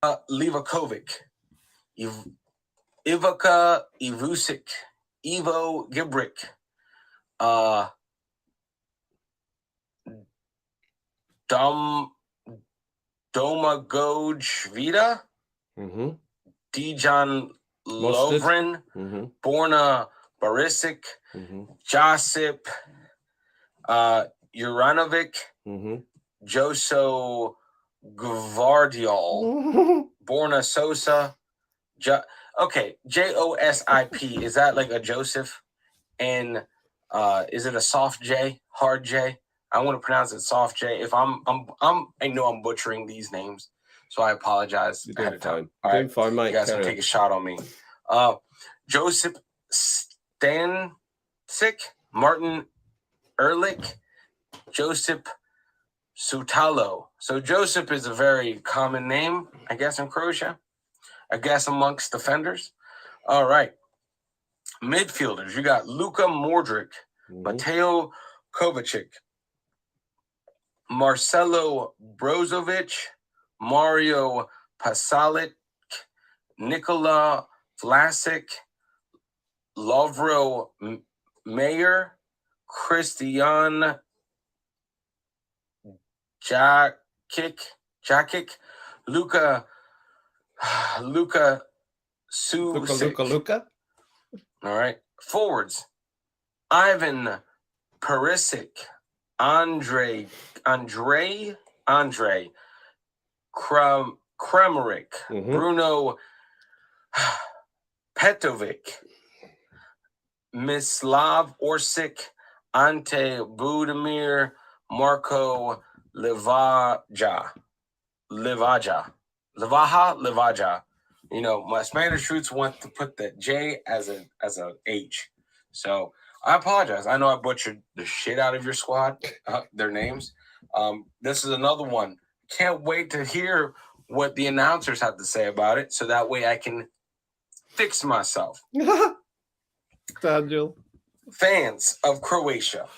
Livakovic, Ivica Ivusic, Ivo Gibrick, Domagoj Dijon Lovren, Borna Barisic, Josip Uranovic, Joso Gvardiol, Borna Sosa. Okay, Josip. Is that like a Joseph? And is it a soft J, hard J? I want to pronounce it soft J. If I know I'm butchering these names, so I apologize ahead of time. All right, fine, mate. You guys can take a shot on me. Joseph Stancic, Martin Ehrlich, Josip Sutalo. So Josip is a very common name, I guess, in Croatia. I guess amongst defenders. All right. Midfielders, you got Luka Modric, Mateo Kovacic, Marcelo Brozovic, Mario Pasalic, Nikola Vlasic, Lovro Mayer, Christian Jakic, Luka Susic. All right. Forwards, Ivan Perisic, Andre Kramaric, Bruno Petrovic, Mislav Orsic, Ante Budimir, Marco Livaja. You know, my Spanish roots want to put the J as a H. So I apologize. I know I butchered the shit out of your squad, their names. This is another one. Can't wait to hear what the announcers have to say about it, so that way I can fix myself. Daniel. Fans of Croatia.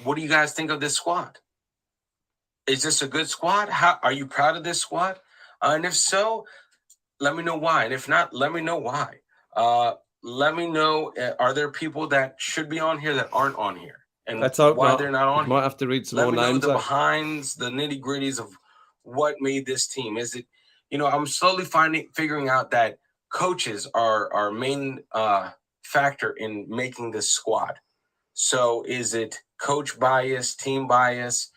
What do you guys think of this squad? Is this a good squad? How are you proud of this squad? And if so, let me know why. And if not, let me know why. Let me know, are there people that should be on here that aren't on here? And why they're not on here? Might have to read some more names. Let me know the behinds, the nitty-gritties of what made this team. Is it, you know, I'm slowly figuring out that coaches are our main factor in making this squad. So is it coach bias, team bias,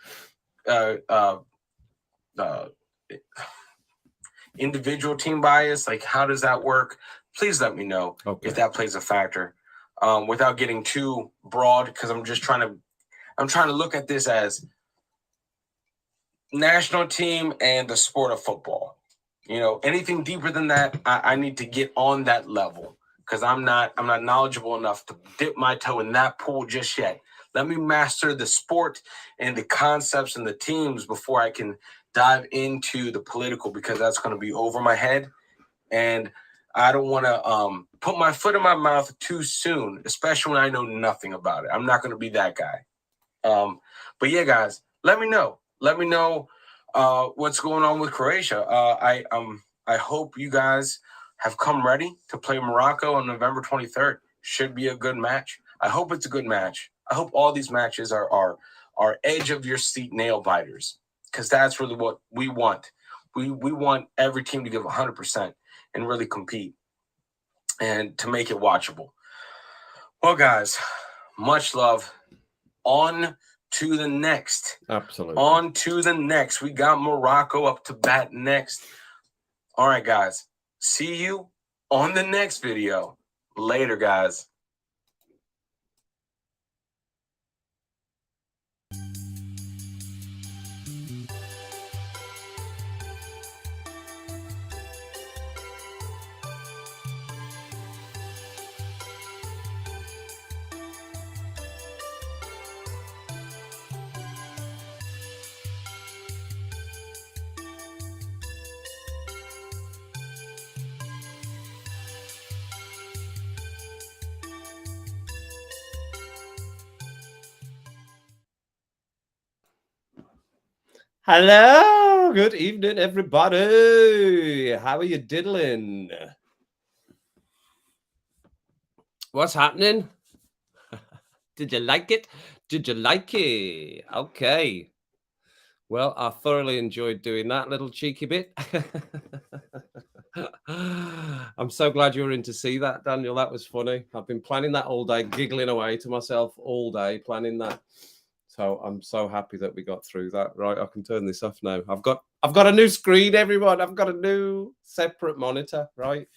individual team bias? Like, how does that work? Please let me know if that plays a factor, without getting too broad, because I'm trying to look at this as national team and the sport of football. You know, anything deeper than that, I need to get on that level, because I'm not knowledgeable enough to dip my toe in that pool just yet. Let me master the sport and the concepts and the teams before I can dive into the political, because that's going to be over my head. And I don't want to put my foot in my mouth too soon, especially when I know nothing about it. I'm not going to be that guy. But yeah, guys, let me know. Let me know what's going on with Croatia. I hope you guys have come ready to play Morocco on November 23rd. Should be a good match. I hope it's a good match. I hope all these matches are edge of your seat nail biters, because that's really what we want. We want every team to give 100% and really compete and to make it watchable. Well, guys, much love. On to the next. Absolutely. On to the next. We got Morocco up to bat next. All right, guys. See you on the next video. Later, guys. Hello, good evening, everybody. How are you diddling? What's happening? Did you like it? Did you like it? Okay. Well, I thoroughly enjoyed doing that little cheeky bit. I'm so glad you were in to see that, Daniel. That was funny. I've been planning that all day, giggling away to myself all day, planning that. So I'm so happy that we got through that. Right, I can turn this off now. I've got a new screen, everyone. I've got a new separate monitor, right?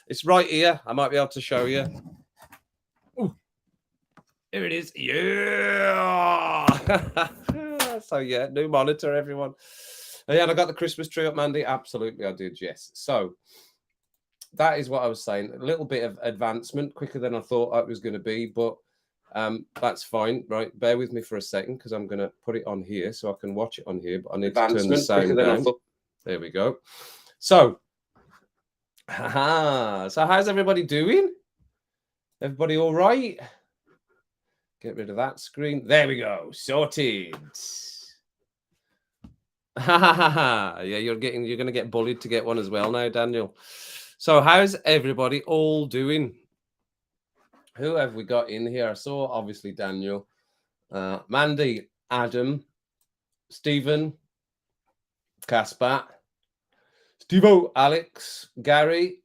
It's right here. I might be able to show you. Ooh. Here it is. Yeah. So yeah, new monitor, everyone. Yeah, and I got the Christmas tree up, Mandy. Absolutely, I did, yes. So that is what I was saying. A little bit of advancement, quicker than I thought it was going to be, but that's fine, right? Bear with me for a second because I'm going to put it on here so I can watch it on here, but I need to turn the sound down. There we go. So, so how's everybody doing? Everybody all right? Get rid of that screen. There we go. Sorted. Yeah, you're going to get bullied to get one as well now, Daniel. So how's everybody all doing? Who have we got in here? I saw obviously Daniel, Mandy, Adam, Stephen, Casper, Stevo, Alex, Gary,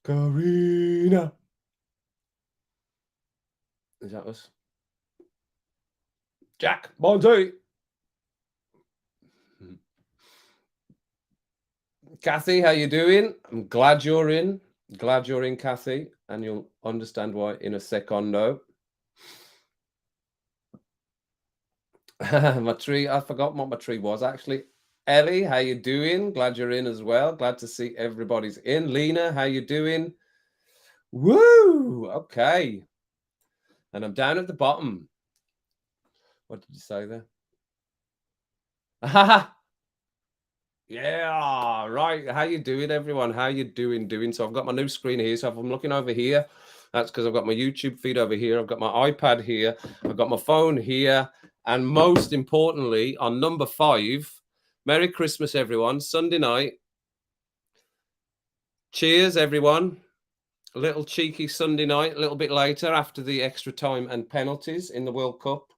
Karina. Is that us? Jack, Monty. Kathy, how you doing? I'm glad you're in. Glad you're in, Kathy, and you'll understand why in a secondo. My tree, I forgot what my tree was actually. Ellie, how you doing? Glad you're in as well. Glad to see everybody's in. Lena, how you doing? Woo! Okay. And I'm down at the bottom. What did you say there? Yeah, right. How you doing, everyone? How you doing? So I've got my new screen here. So if I'm looking over here, that's because I've got my YouTube feed over here. I've got my iPad here. I've got my phone here. And most importantly, on number 5, Merry Christmas, everyone. Sunday night. Cheers, everyone. A little cheeky Sunday night, a little bit later after the extra time and penalties in the World Cup.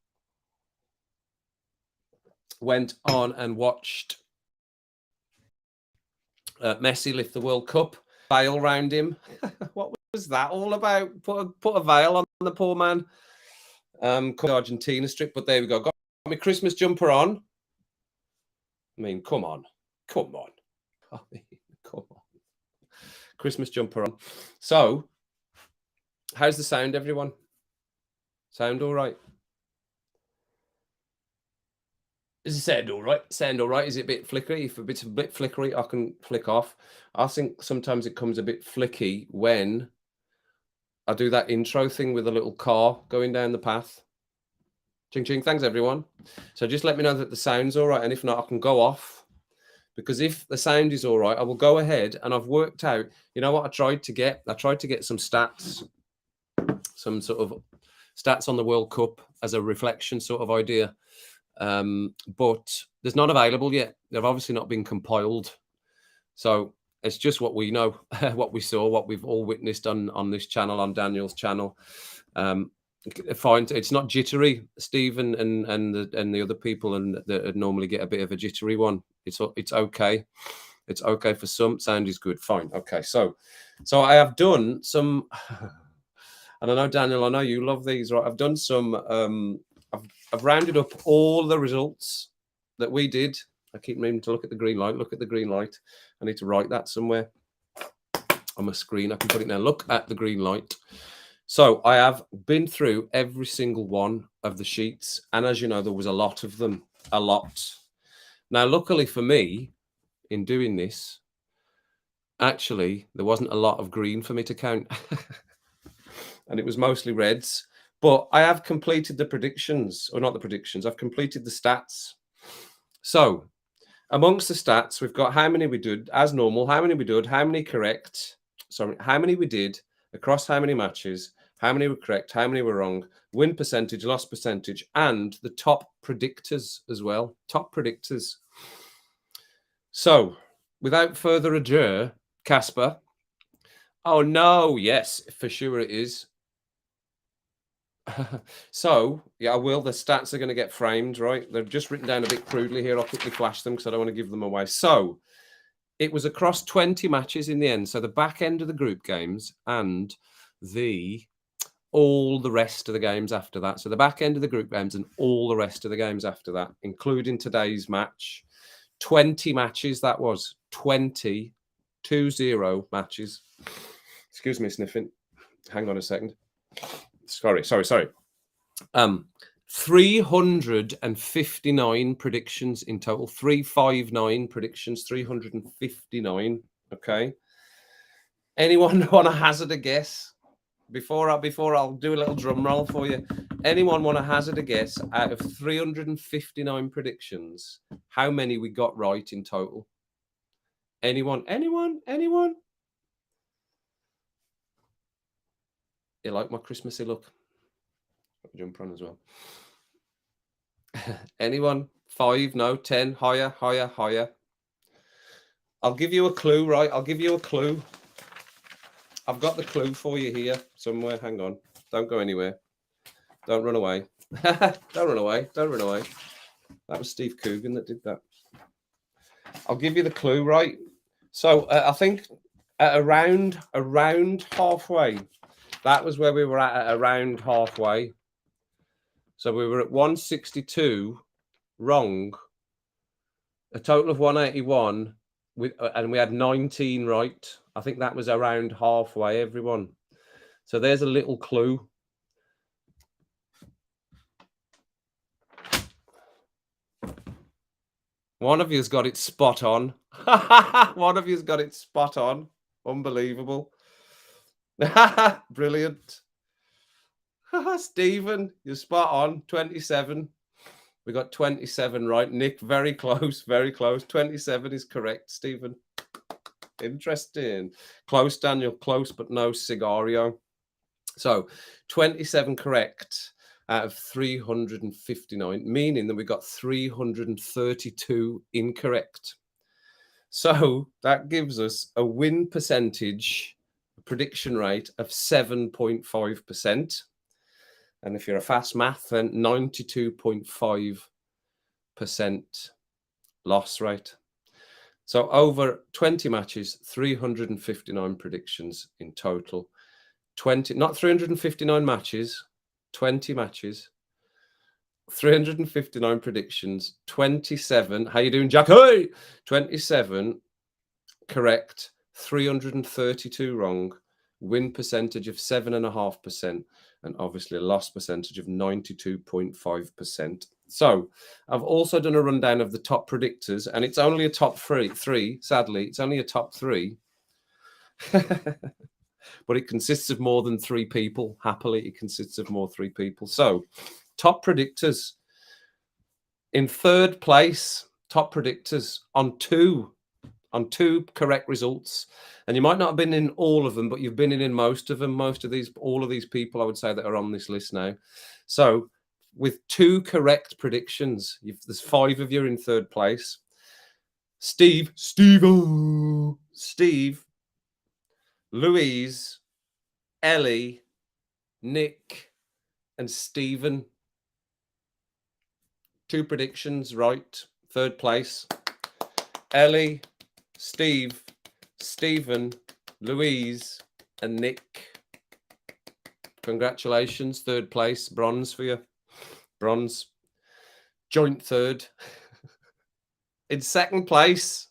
Went on and watched Messi lift the World Cup. Veil round him. What was that all about? Put a veil on the poor man. Argentina strip, but there we go. Got my Christmas jumper on. I mean, come on. I mean, come on. Christmas jumper on. So, how's the sound, everyone? Sound all right? Is the sound all right? Sound all right? Is it a bit flickery? If it's a bit flickery, I can flick off. I think sometimes it comes a bit flicky when I do that intro thing with a little car going down the path. Ching ching. Thanks, everyone. So just let me know that the sound's all right. And if not, I can go off. Because if the sound is all right, I will go ahead and I've worked out, you know what I tried to get? I tried to get some stats, some sort of stats on the World Cup as a reflection sort of idea. But there's none available yet. They've obviously not been compiled. So it's just what we know, what we saw, what we've all witnessed on this channel, on Daniel's channel. Fine, it's not jittery, Stephen and the other people and that normally get a bit of a jittery one. It's okay. It's okay for some. Sound is good. Fine. Okay. So I have done some, and I know Daniel, I know you love these, right? I've done some. I've rounded up all the results that we did. I keep meaning to look at the green light. Look at the green light. I need to write that somewhere on my screen. I can put it there. Look at the green light. So I have been through every single one of the sheets. And as you know, there was a lot of them. A lot. Now, luckily for me, in doing this, actually, there wasn't a lot of green for me to count. And it was mostly reds. But I have completed the predictions, or not the predictions. I've completed the stats. So amongst the stats, we've got how many we did as normal, how many we did, how many correct, sorry, how many we did across how many matches, how many were correct, how many were wrong, win percentage, loss percentage, and the top predictors as well. Top predictors. So, without further ado, Casper. Oh no, yes, for sure it is. So, yeah, I will. The stats are going to get framed, right? They're just written down a bit crudely here. I'll quickly flash them because I don't want to give them away. So, it was across 20 matches in the end. So, the back end of the group games and all the rest of the games after that. So, the back end of the group games and all the rest of the games after that, including today's match. 20 matches, that was 20 matches. Excuse me, sniffing. Hang on a second. Sorry. 359 predictions in total. 359 predictions, 359. Okay. Anyone want to hazard a guess? Before I'll do a little drum roll for you. Anyone want to hazard a guess out of 359 predictions, how many we got right in total? Anyone? You like my Christmassy look? Jump on as well. Anyone? 5? No. 10? Higher. I'll give you a clue, right? I'll give you a clue. I've got the clue for you here somewhere. Hang on. Don't go anywhere. Don't run away. Don't run away. That was Steve Coogan that did that. I'll give you the clue, right? So I think at around halfway, that was where we were at around halfway. So we were at 162 wrong, a total of 181, and we had 19 right. I think that was around halfway, everyone. So there's a little clue. One of you's got it spot on. One of you's got it spot on. Unbelievable. Brilliant. Stephen, you're spot on. 27. We got 27 right. Nick, very close. 27 is correct, Stephen. Interesting. Close, Daniel. Close, but no cigario. So 27 correct out of 359, meaning that we got 332 incorrect. So that gives us a win percentage prediction rate of 7.5%. And if you're a fast math, then 92.5% loss rate. So over 20 matches, 359 predictions in total. 20, not 359 matches, 20 matches, 359 predictions, 27. How you doing, Jack? Hey! 27 correct, 332 wrong, win percentage of 7.5%, and obviously a loss percentage of 92.5%. So I've also done a rundown of the top predictors, and it's only a top three. Sadly, it's only a top 3. But it consists of more than 3 people. Happily, it consists of more 3 people. So, top predictors. In third place, top predictors on two correct results. And you might not have been in all of them, but you've been in most of them. All of these people, I would say, that are on this list now. So, with 2 correct predictions, there's 5 of you in third place. Steve, Louise, Ellie, Nick, and Stephen. 2 predictions right. Third place. Ellie, Steve, Stephen, Louise, and Nick. Congratulations. Third place. Bronze for you. Bronze. Joint third. In second place.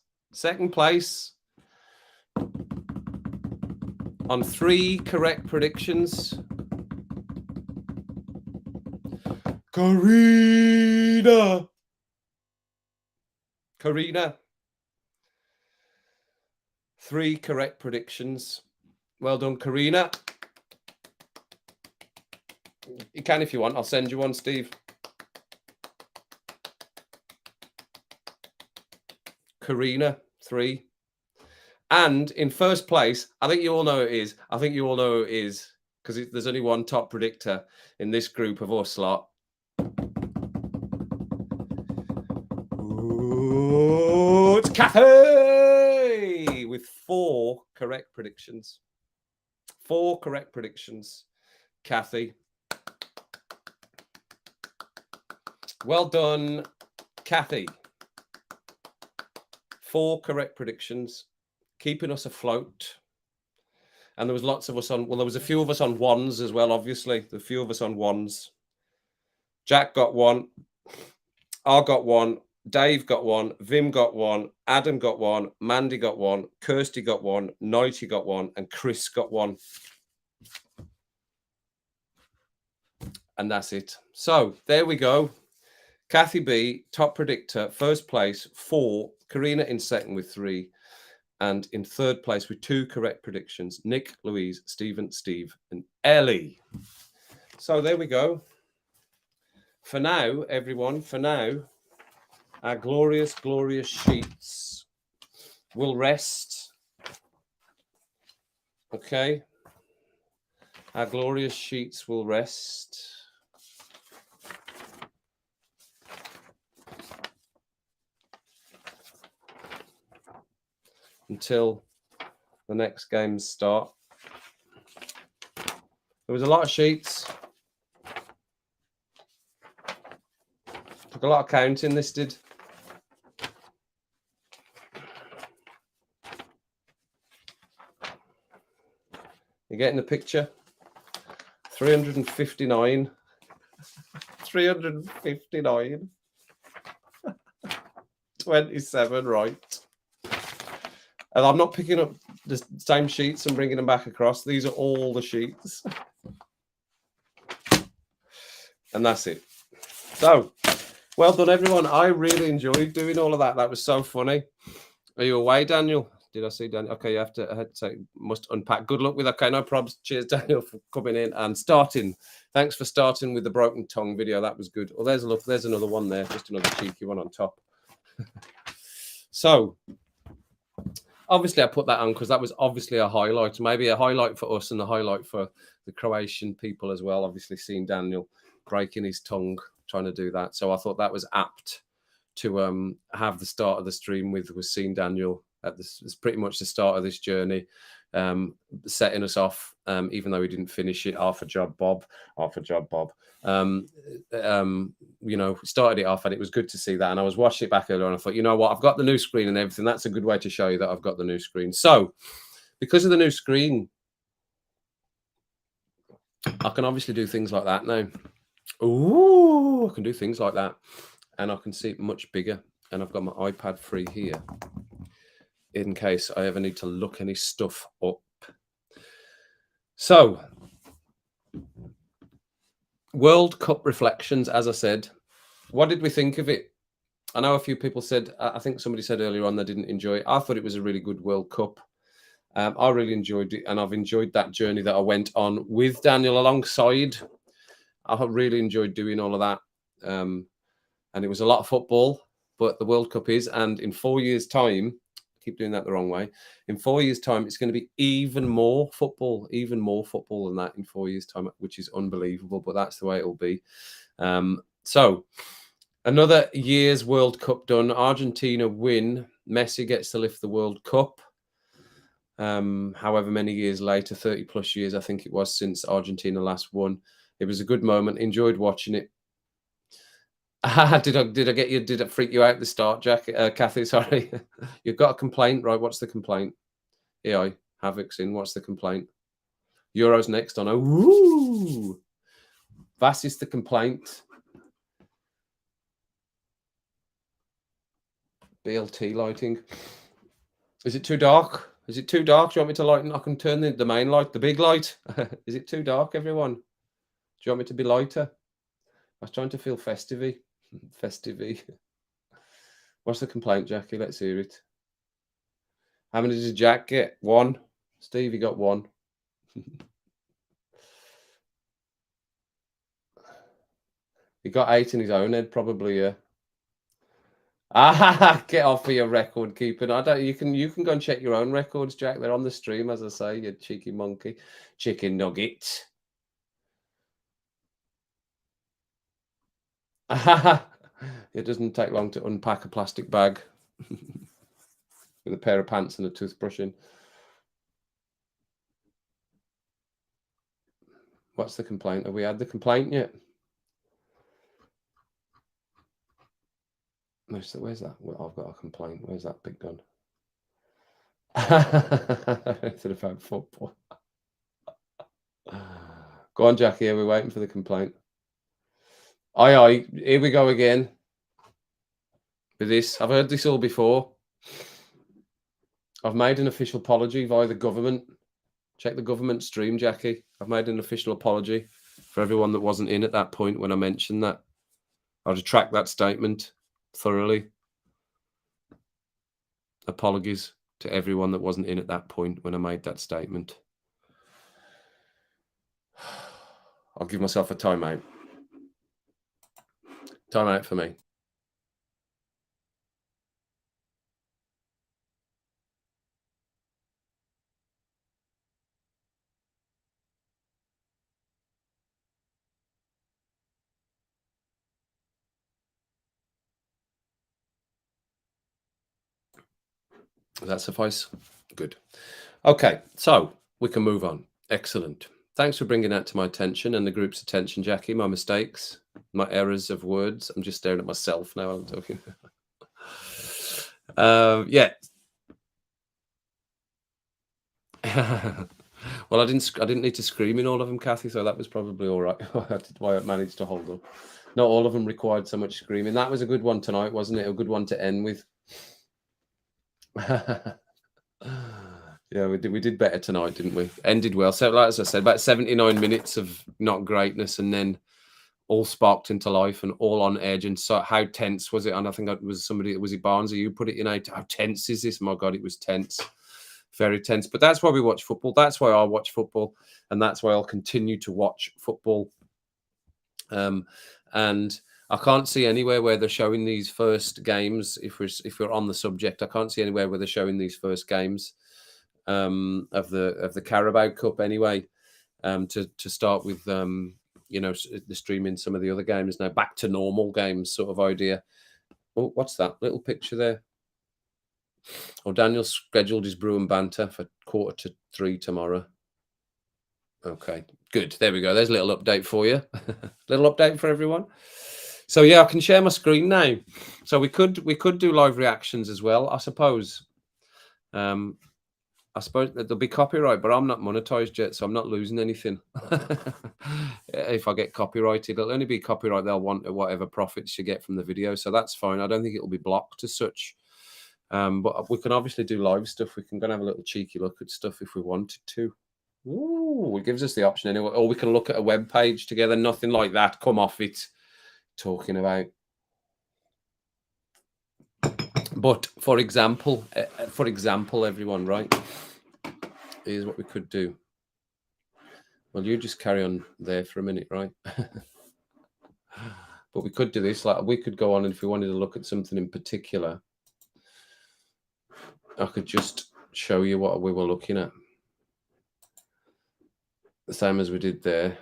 On 3 correct predictions. Karina. 3 correct predictions. Well done, Karina. You can if you want. I'll send you one, Steve. Karina, 3. And in first place, I think you all know who it is. because there's only one top predictor in this group of us lot. Ooh, it's Kathy with 4 correct predictions. 4 correct predictions, Kathy. Well done, Kathy. 4 correct predictions, keeping us afloat. And there was lots of us on, well, there was a few of us on ones as well, obviously. The few of us on ones. Jack got 1. I got 1. Dave got 1. Vim got 1. Adam got 1. Mandy got 1. Kirsty got 1. Nighty got 1. And Chris got 1. And that's it. So there we go. Kathy B, top predictor, first place, 4. Karina in second with 3. And in third place with 2 correct predictions, Nick, Louise, Stephen, Steve, and Ellie. So there we go. For now, everyone, for now, our glorious, glorious sheets will rest. Okay. Our glorious sheets will rest. Until the next games start. There was a lot of sheets. Took a lot of counting, this did. You getting the picture? 359. 359. 27 right. And I'm not picking up the same sheets and bringing them back across. These are all the sheets. And that's it. So, well done, everyone. I really enjoyed doing all of that. That was so funny. Are you away, Daniel? Did I see Daniel? Okay, I had to say, must unpack. Good luck with that. Okay, no problems. Cheers, Daniel, for coming in and starting. Thanks for starting with the broken tongue video. That was good. Oh, there's a look. There's another one there. Just another cheeky one on top. So, obviously, I put that on because that was obviously a highlight. Maybe a highlight for us and a highlight for the Croatian people as well. Obviously, seeing Daniel breaking his tongue trying to do that. So I thought that was apt to have the start of the stream with seeing Daniel at this. It's pretty much the start of this journey, setting us off. Even though he didn't finish it, half a job, Bob. You know, started it off, and it was good to see that. And I was watching it back earlier, and I thought, you know what, I've got the new screen and everything. That's a good way to show you that I've got the new screen. So, because of the new screen, I can obviously do things like that now. Ooh, I can do things like that, and I can see it much bigger. And I've got my iPad free here in case I ever need to look any stuff up. So, World Cup reflections, as I said. What did we think of it? I know a few people said, I think somebody said earlier on they didn't enjoy it. I thought it was a really good World Cup. I really enjoyed it, and I've enjoyed that journey that I went on with Daniel alongside. I really enjoyed doing all of that. And it was a lot of football, but the World Cup is, and in 4 years' time, I keep doing that the wrong way. In 4 years' time, it's going to be even more football than that in 4 years' time, which is unbelievable, but that's the way it will be. So another year's World Cup done. Argentina win. Messi gets to lift the World Cup. However many years later, 30 plus years, I think it was, since Argentina last won. It was a good moment. Enjoyed watching it. Did I get you? Did it freak you out at the start, Jack? Kathy, sorry. You've got a complaint, right? What's the complaint? AI, Havoc's in. What's the complaint? Euro's next on. Ooh. That is the complaint. BLT lighting. Is it too dark? Is it too dark? Do you want me to lighten? I can turn the main light, the big light. Is it too dark, everyone? Do you want me to be lighter? I was trying to feel festive-y. Festive-y. What's the complaint, Jackie? Let's hear it. How many did Jack get? 1. Steve, you got 1. He got 8 in his own head, probably, yeah. Get off of your record keeping. I don't. You can go and check your own records, Jack. They're on the stream, as I say. You cheeky monkey, chicken nugget. It doesn't take long to unpack a plastic bag with a pair of pants and a toothbrush in. What's the complaint? Have we had the complaint yet? Where's that? Well, I've got a complaint. Where's that big gun? It's about football. Go on, Jackie. Are we waiting for the complaint? Aye. Here we go again. With this, I've heard this all before. I've made an official apology via the government. Check the government stream, Jackie. I've made an official apology for everyone that wasn't in at that point when I mentioned that. I'll retract that statement thoroughly. Apologies to everyone that wasn't in at that point when I made that statement. I'll give myself a timeout. Timeout for me. Does that suffice? Good. Okay, so we can move on. Excellent. Thanks for bringing that to my attention and the group's attention, Jackie. My mistakes, my errors of words. I'm just staring at myself now while I'm talking. Yeah. Well, I didn't need to scream in all of them, Kathy, so that was probably all right. Why I managed to hold up. Not all of them required so much screaming. That was a good one tonight, wasn't it? A good one to end with. Yeah, we did better tonight, didn't we? Ended well. So, like as I said, about 79 minutes of not greatness, and then all sparked into life and all on edge. And so, how tense was it? And I think it was somebody. Was it Barnes? You put it in. How tense is this? My God, it was tense, very tense. But that's why we watch football. That's why I watch football, and that's why I'll continue to watch football. And I can't see anywhere where they're showing these first games. If we're on the subject, I can't see anywhere where they're showing these first games of the Carabao Cup anyway. To start with, the streaming some of the other games now, back to normal games sort of idea. Oh, what's that little picture there? Oh, Daniel scheduled his brew and banter for 2:45 tomorrow. Okay, good. There we go. There's a little update for you. Little update for everyone. So yeah, I can share my screen now. So we could do live reactions as well, I suppose. I suppose that there'll be copyright, but I'm not monetized yet, so I'm not losing anything. If I get copyrighted, it'll only be copyright they'll want whatever profits you get from the video, so that's fine. I don't think it'll be blocked as such. But we can obviously do live stuff. We can go and have a little cheeky look at stuff if we wanted to. Ooh, it gives us the option anyway. Or we can look at a web page together. Nothing like that. Come off it. Talking about. But for example, everyone, right? Here's what we could do. Well, you just carry on there for a minute, right? But we could do this. Like we could go on, and if we wanted to look at something in particular, I could just show you what we were looking at. The same as we did there.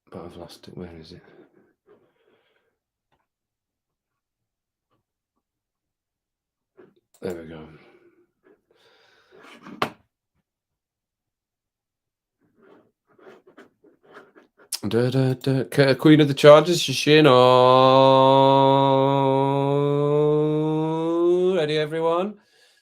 But I've lost it. Where is it? There we go. Queen of the Chargers, Shishino. Ready, everyone?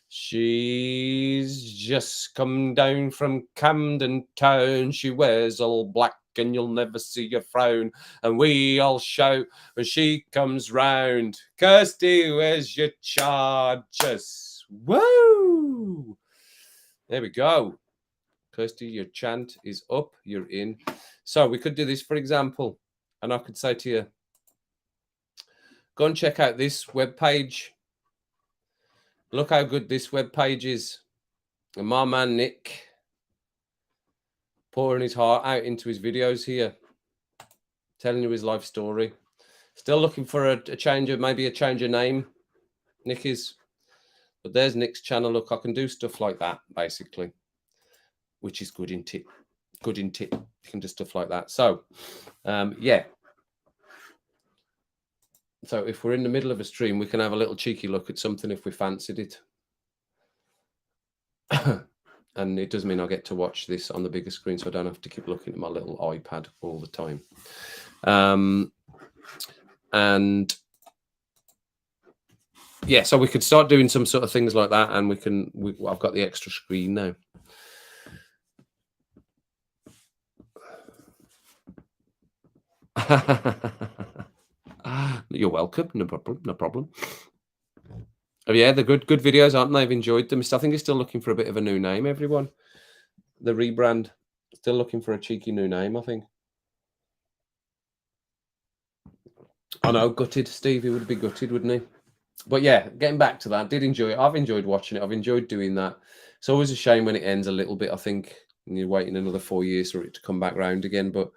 She's just come down from Camden Town. She wears all black and you'll never see a frown. And we all shout when she comes round. Kirsty, where's your Chargers? Woo! There we go. Kirsty, your chant is up. You're in. So we could do this, for example, and I could say to you, go and check out this webpage. Look how good this webpage is. And my man Nick pouring his heart out into his videos here, telling you his life story. Still looking for a change of, maybe a change of name, Nick is. But there's Nick's channel. Look, I can do stuff like that, basically, which is good, isn't it? Good, isn't it? You can do stuff like that. So, yeah. So if we're in the middle of a stream, we can have a little cheeky look at something if we fancied it. And it does mean I get to watch this on the bigger screen, so I don't have to keep looking at my little iPad all the time. And yeah, so we could start doing some sort of things like that, and I've got the extra screen now. You're welcome. No problem. Oh yeah, they're good videos, aren't they? I've enjoyed them. I think he's still looking for a bit of a new name, everyone. The rebrand. Still looking for a cheeky new name, I think. I know, gutted. Stevie would be gutted, wouldn't he? But yeah, getting back to that, did enjoy it. I've enjoyed watching it. I've enjoyed doing that. It's always a shame when it ends a little bit, I think, and you're waiting another 4 years for it to come back round again. But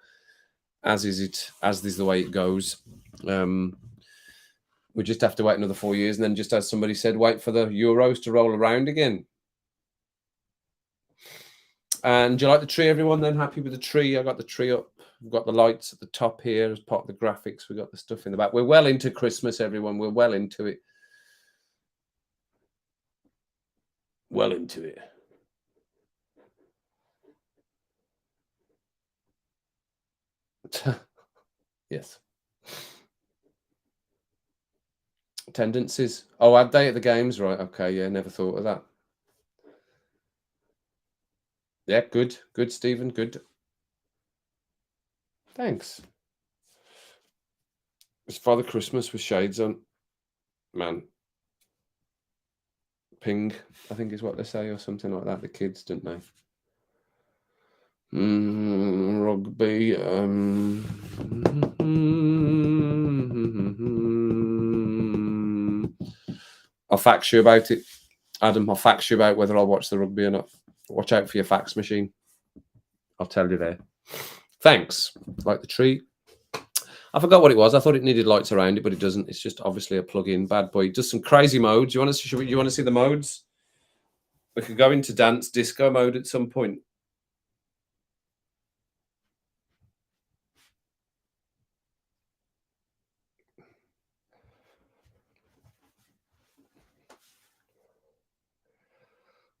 as is the way it goes. We just have to wait another 4 years, and then, just as somebody said, wait for the Euros to roll around again. And do you like the tree, everyone? Then happy with the tree? I got the tree up. We've got the lights at the top here as part of the graphics. We've got the stuff in the back. We're well into Christmas, everyone. We're well into it. Well into it. Yes. Tendencies. Oh, had they at the games? Right. Okay. Yeah. Never thought of that. Yeah. Good. Good, Stephen. Good. Thanks. It's Father Christmas with shades on. Man. Ping, I think is what they say, or something like that. The kids, don't they? Rugby. I'll fax you about it, Adam. I'll fax you about whether I'll watch the rugby or not. Watch out for your fax machine. I'll tell you there. Thanks. Like the tree. I forgot what it was. I thought it needed lights around it, but it doesn't. It's just obviously a plug-in. Bad boy. It does some crazy modes. You want to see the modes? We could go into dance disco mode at some point.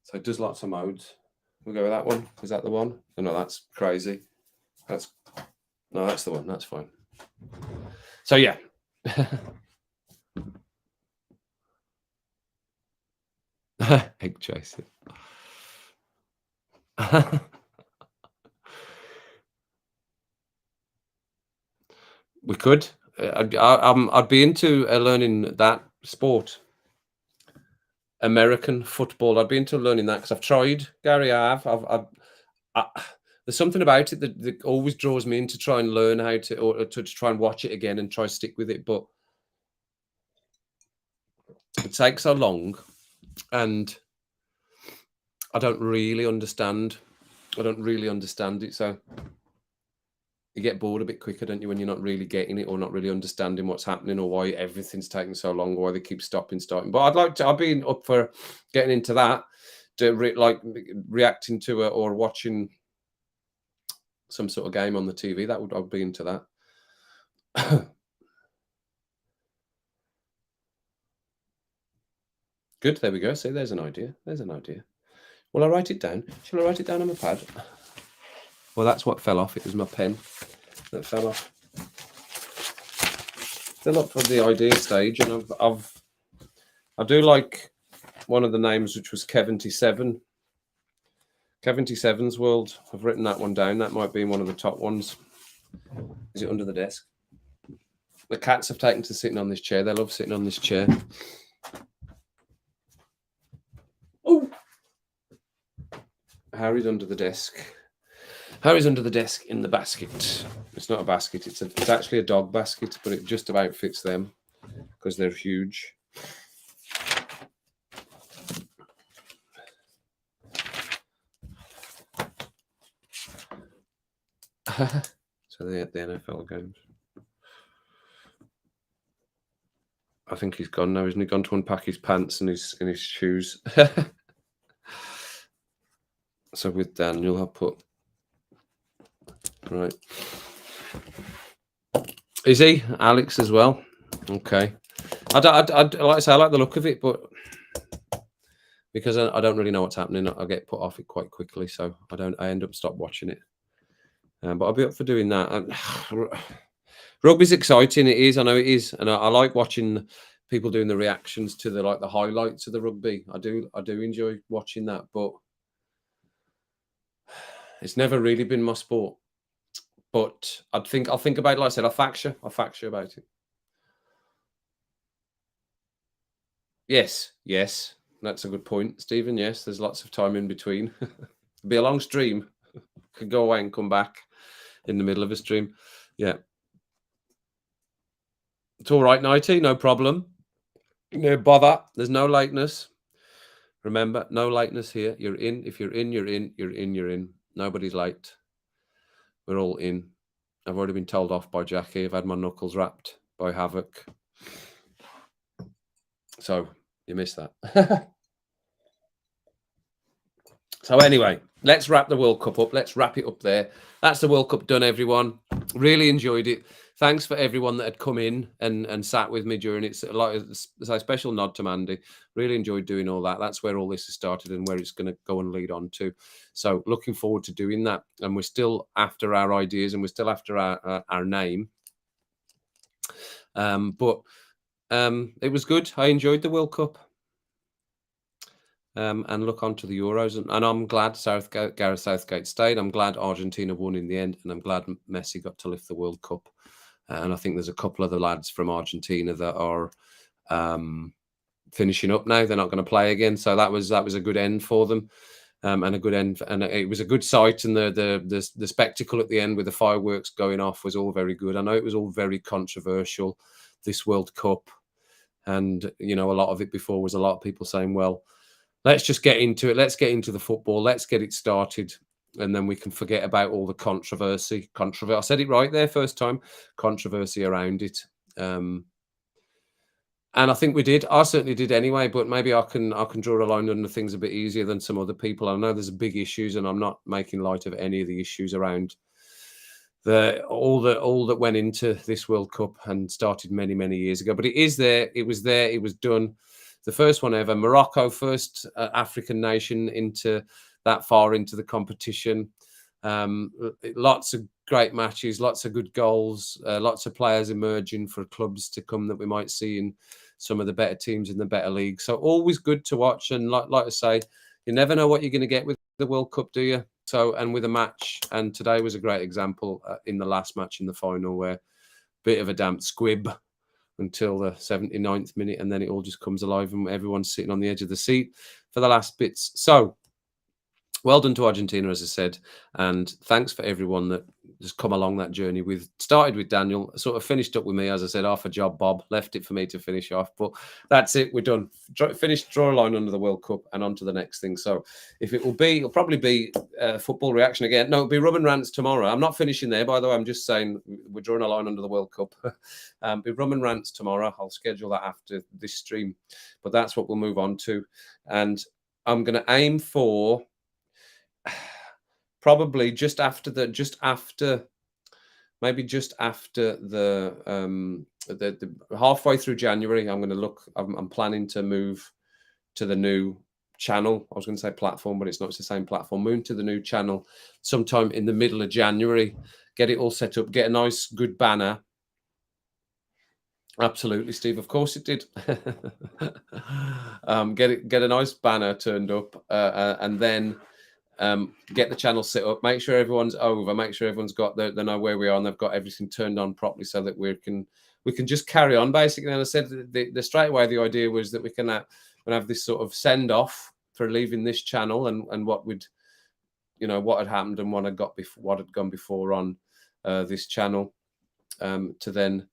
So it does lots of modes. We'll go with that one. Is that the one? Oh, no, that's crazy. That's the one. That's fine. So yeah. Egg chasing. We could. I'd be into learning that sport. American football. I'd be into learning that because I've tried, Gary. I have. There's something about it that always draws me in to try and learn how to, or to try and watch it again and try to stick with it. But it takes so long, and I don't really understand. It. So you get bored a bit quicker, don't you, when you're not really getting it or not really understanding what's happening or why everything's taking so long or why they keep starting. But I've been up for getting into that, reacting to it or watching some sort of game on the TV. I'd be into that. Good. There we go. See, there's an idea. Will I write it down? Shall I write it down on my pad? Well, that's what fell off. It was my pen that fell off. Still up for the idea stage, and I do like one of the names, which was Kev-27. Kev-27's World. I've written that one down. That might be one of the top ones. Is it under the desk? The cats have taken to sitting on this chair. They love sitting on this chair. Oh, Harry's under the desk. Harry's under the desk in the basket. It's not a basket. It's actually a dog basket, but it just about fits them because they're huge. So they're at the NFL games. I think he's gone now, isn't he? Gone to unpack his pants and his shoes. So with Daniel, I'll put Right. Is he? Alex as well? Okay. Like I say, I like the look of it, but because I don't really know what's happening, I get put off it quite quickly. So I end up stop watching it. But I'll be up for doing that. Rugby's exciting. It is. I know it is, and I like watching people doing the reactions to the highlights of the rugby. I do enjoy watching that, but it's never really been my sport. But I'll think about it. Like I said, I'll fact you about it. Yes, that's a good point, Stephen. Yes, there's lots of time in between. It'll be a long stream. Could go away and come back in the middle of a stream. Yeah, it's all right, Nighty. No problem. No bother. There's no lateness. Remember, no lateness here. You're in. If you're in, you're in. You're in. You're in. Nobody's late. We're all in. I've already been told off by Jackie. I've had my knuckles wrapped by Havoc. So you missed that. So anyway, let's wrap the World Cup up. Let's wrap it up there. That's the World Cup done, everyone. Really enjoyed it. Thanks for everyone that had come in and sat with me during it. It's a special nod to Mandy. Really enjoyed doing all that. That's where all this has started and where it's going to go and lead on to. So looking forward to doing that. And we're still after our ideas and we're still after our name. But it was good. I enjoyed the World Cup. And look on to the Euros. And I'm glad Gareth Southgate stayed. I'm glad Argentina won in the end. And I'm glad Messi got to lift the World Cup. And I think there's a couple of the lads from Argentina that are finishing up now. They're not going to play again. So that was a good end for them. And a good end. And it was a good sight. And the spectacle at the end with the fireworks going off was all very good. I know it was all very controversial, this World Cup. And, you know, a lot of it before was a lot of people saying, well, let's just get into it. Let's get into the football. Let's get it started. And then we can forget about all the controversy. I said it right there first time. Controversy around it. And I think we did. I certainly did anyway. But maybe I can draw a line under things a bit easier than some other people. I know there's big issues, and I'm not making light of any of the issues around all that went into this World Cup and started many years ago. But it is there. It was there. It was done. The first one ever. Morocco, first African nation into that far into the competition. Lots of great matches, lots of good goals, lots of players emerging for clubs to come that we might see in some of the better teams in the better leagues. So always good to watch. And like I say, you never know what you're going to get with the World Cup, do you? So, and with a match, and today was a great example in the last match in the final where a bit of a damp squib until the 79th minute, and then it all just comes alive and everyone's sitting on the edge of the seat for the last bits. So well done to Argentina, as I said, and thanks for everyone that has come along that journey. Started with Daniel, sort of finished up with me, as I said, half a job, Bob, left it for me to finish off, but that's it, we're done. Finished, draw a line under the World Cup and on to the next thing. So if it'll probably be football reaction again. No, it'll be Rum Rants tomorrow. I'm not finishing there, by the way. I'm just saying we're drawing a line under the World Cup. Be Rum Rants tomorrow. I'll schedule that after this stream, but that's what we'll move on to. And I'm going to aim for probably just after the halfway through January. I'm planning to move to the new channel. I was going to say platform, but it's not. It's the same platform. Move to the new channel sometime in the middle of January. Get it all set up. Get a nice, good banner. Absolutely, Steve. Of course it did. Get a nice banner turned up, and then get the channel set up. Make sure everyone's over. Make sure everyone's got they know where we are and they've got everything turned on properly, so that we can just carry on basically. And I said the straight away the idea was that we can have this sort of send off for leaving this channel and what had happened and what had gone before on this channel, to then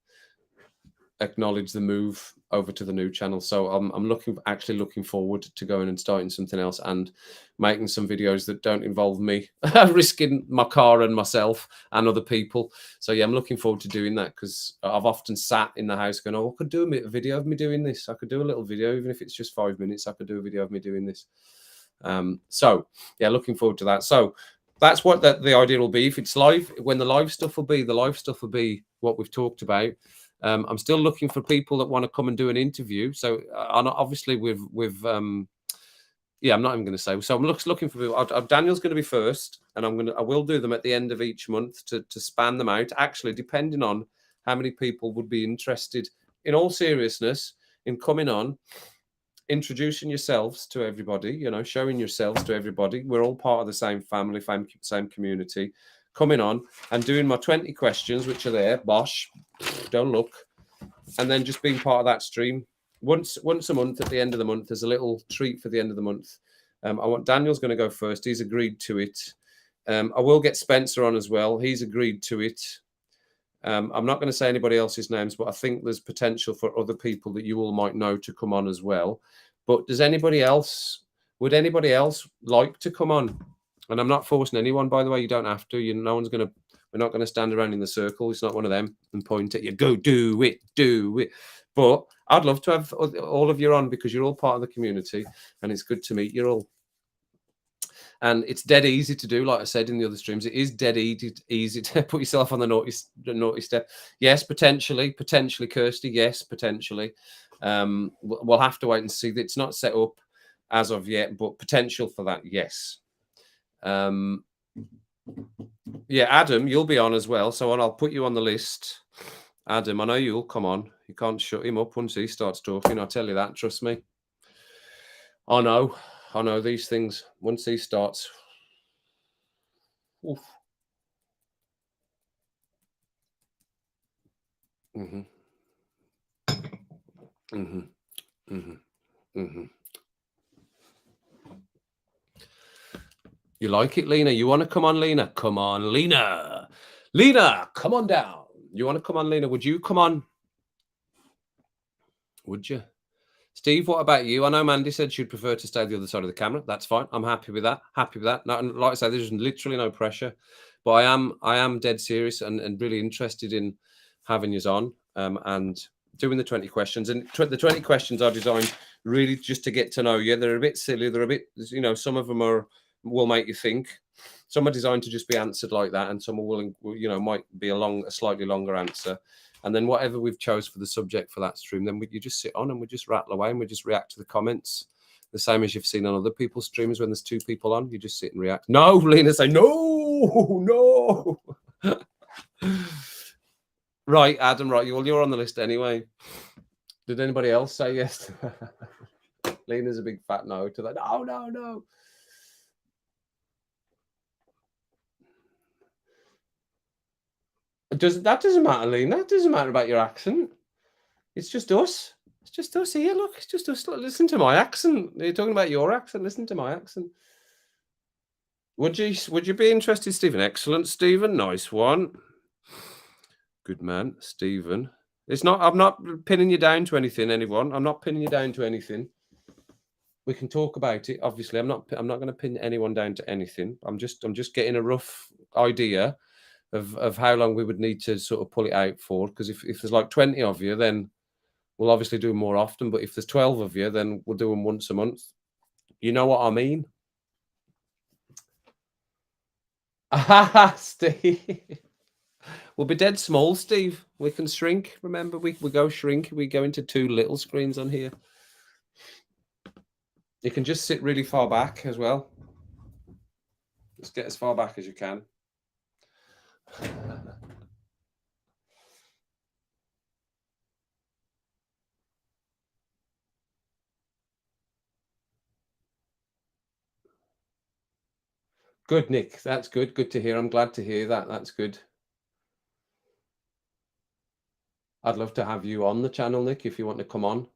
acknowledge the move over to the new channel. So I'm actually looking forward to going and starting something else and making some videos that don't involve me risking my car and myself and other people. So yeah, I'm looking forward to doing that, because I've often sat in the house going, I could do a video of me doing this. I could do a little video, even if it's just 5 minutes. I could do a video of me doing this. So yeah, looking forward to that. So that's what the idea will be. If it's live, when the live stuff will be what we've talked about. I'm still looking for people that want to come and do an interview. So obviously yeah, I'm not even going to say. So I'm looking for people. Daniel's going to be first, and I will do them at the end of each month to span them out. Actually, depending on how many people would be interested. In all seriousness, in coming on, introducing yourselves to everybody, showing yourselves to everybody. We're all part of the same family, same community. Coming on and doing my 20 questions, which are there, bosh, don't look, and then just being part of that stream once a month. At the end of the month, there's a little treat for the end of the month. Daniel's going to go first. He's agreed to it. I will get Spencer on as well. He's agreed to it. I'm not going to say anybody else's names, but I think there's potential for other people that you all might know to come on as well. But would anybody else like to come on? And I'm not forcing anyone, by the way. You don't have to. We're not going to stand around in the circle. It's not one of them and point at you. Go do it. But I'd love to have all of you on, because you're all part of the community, and it's good to meet you all. And it's dead easy to do, like I said in the other streams. It is dead easy to put yourself on the naughty step. Yes, potentially, Kirsty. Yes, potentially. We'll have to wait and see. It's not set up as of yet, but potential for that, yes. Yeah, Adam, you'll be on as well. So I'll put you on the list. Adam, I know you'll come on. You can't shut him up once he starts talking. I'll tell you that. Trust me. I know these things. Once he starts, oof. You like it, Lena? You want to come on, Lena? Come on, Lena. Lena, come on down. You want to come on, Lena? Would you come on? Would you? Steve, what about you? I know Mandy said she'd prefer to stay the other side of the camera. That's fine. I'm happy with that. No, like I say, there's literally no pressure. But I am dead serious and really interested in having you on and doing the 20 questions. And the 20 questions are designed really just to get to know you. They're a bit silly. They're a bit, some of them will make you think. Some are designed to just be answered like that, and some will, might be a slightly longer answer. And then whatever we've chose for the subject for that stream, then you just sit on and we just rattle away and we just react to the comments. The same as you've seen on other people's streams when there's two people on, you just sit and react. No, Lena, say no. Right, Adam, right. You're on the list anyway. Did anybody else say yes? Lena's a big fat no to that. No. That doesn't matter, Lena. It doesn't matter about your accent. It's just us. It's just us here. Look, it's just us. Look, listen to my accent. You're talking about your accent. Listen to my accent. Would you be interested, Stephen? Excellent, Stephen. Nice one. Good man, Stephen. I'm not pinning you down to anything, anyone. I'm not pinning you down to anything. We can talk about it. Obviously, I'm not going to pin anyone down to anything. I'm just getting a rough idea of how long we would need to sort of pull it out for. Because if there's like 20 of you, then we'll obviously do them more often. But if there's 12 of you, then we'll do them once a month. You know what I mean? Steve. We'll be dead small, Steve. We can shrink. Remember, we go shrink. We go into 2 little screens on here. You can just sit really far back as well. Just get as far back as you can. Good, Nick. That's good. Good to hear. I'm glad to hear that. That's good. I'd love to have you on the channel, Nick, if you want to come on.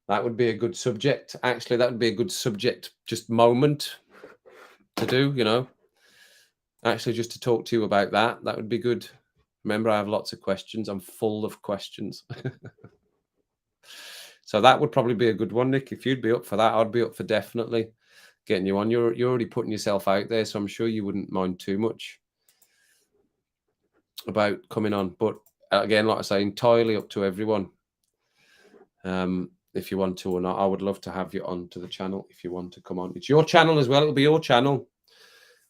That would be a good subject. Actually, that would be a good subject, just moment to do, Actually, just to talk to you about that. That would be good. Remember, I have lots of questions. I'm full of questions. So that would probably be a good one, Nick. If you'd be up for that, I'd be up for definitely getting you on. You're already putting yourself out there, so I'm sure you wouldn't mind too much about coming on. But again, like I say, entirely up to everyone. If you want to or not, I would love to have you on to the channel if you want to come on. It's your channel as well. It'll be your channel.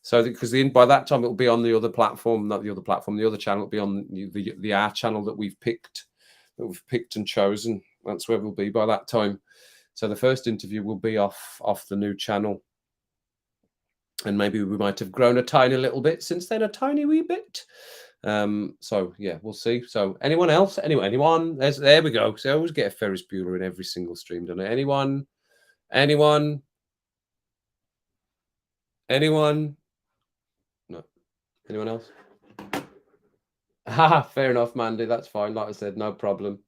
So because by that time it'll be on the other platform, not the other platform, the other channel will be on the our channel that we've picked and chosen. That's where we'll be by that time. So the first interview will be off the new channel. And maybe we might have grown a tiny little bit since then, a tiny wee bit. So yeah, we'll see. So anyone else? Anyone? There we go. So I always get a Ferris Bueller in every single stream, don't I? Anyone? Anyone? No. Anyone else? Ha, fair enough, Mandy. That's fine. Like I said, no problem.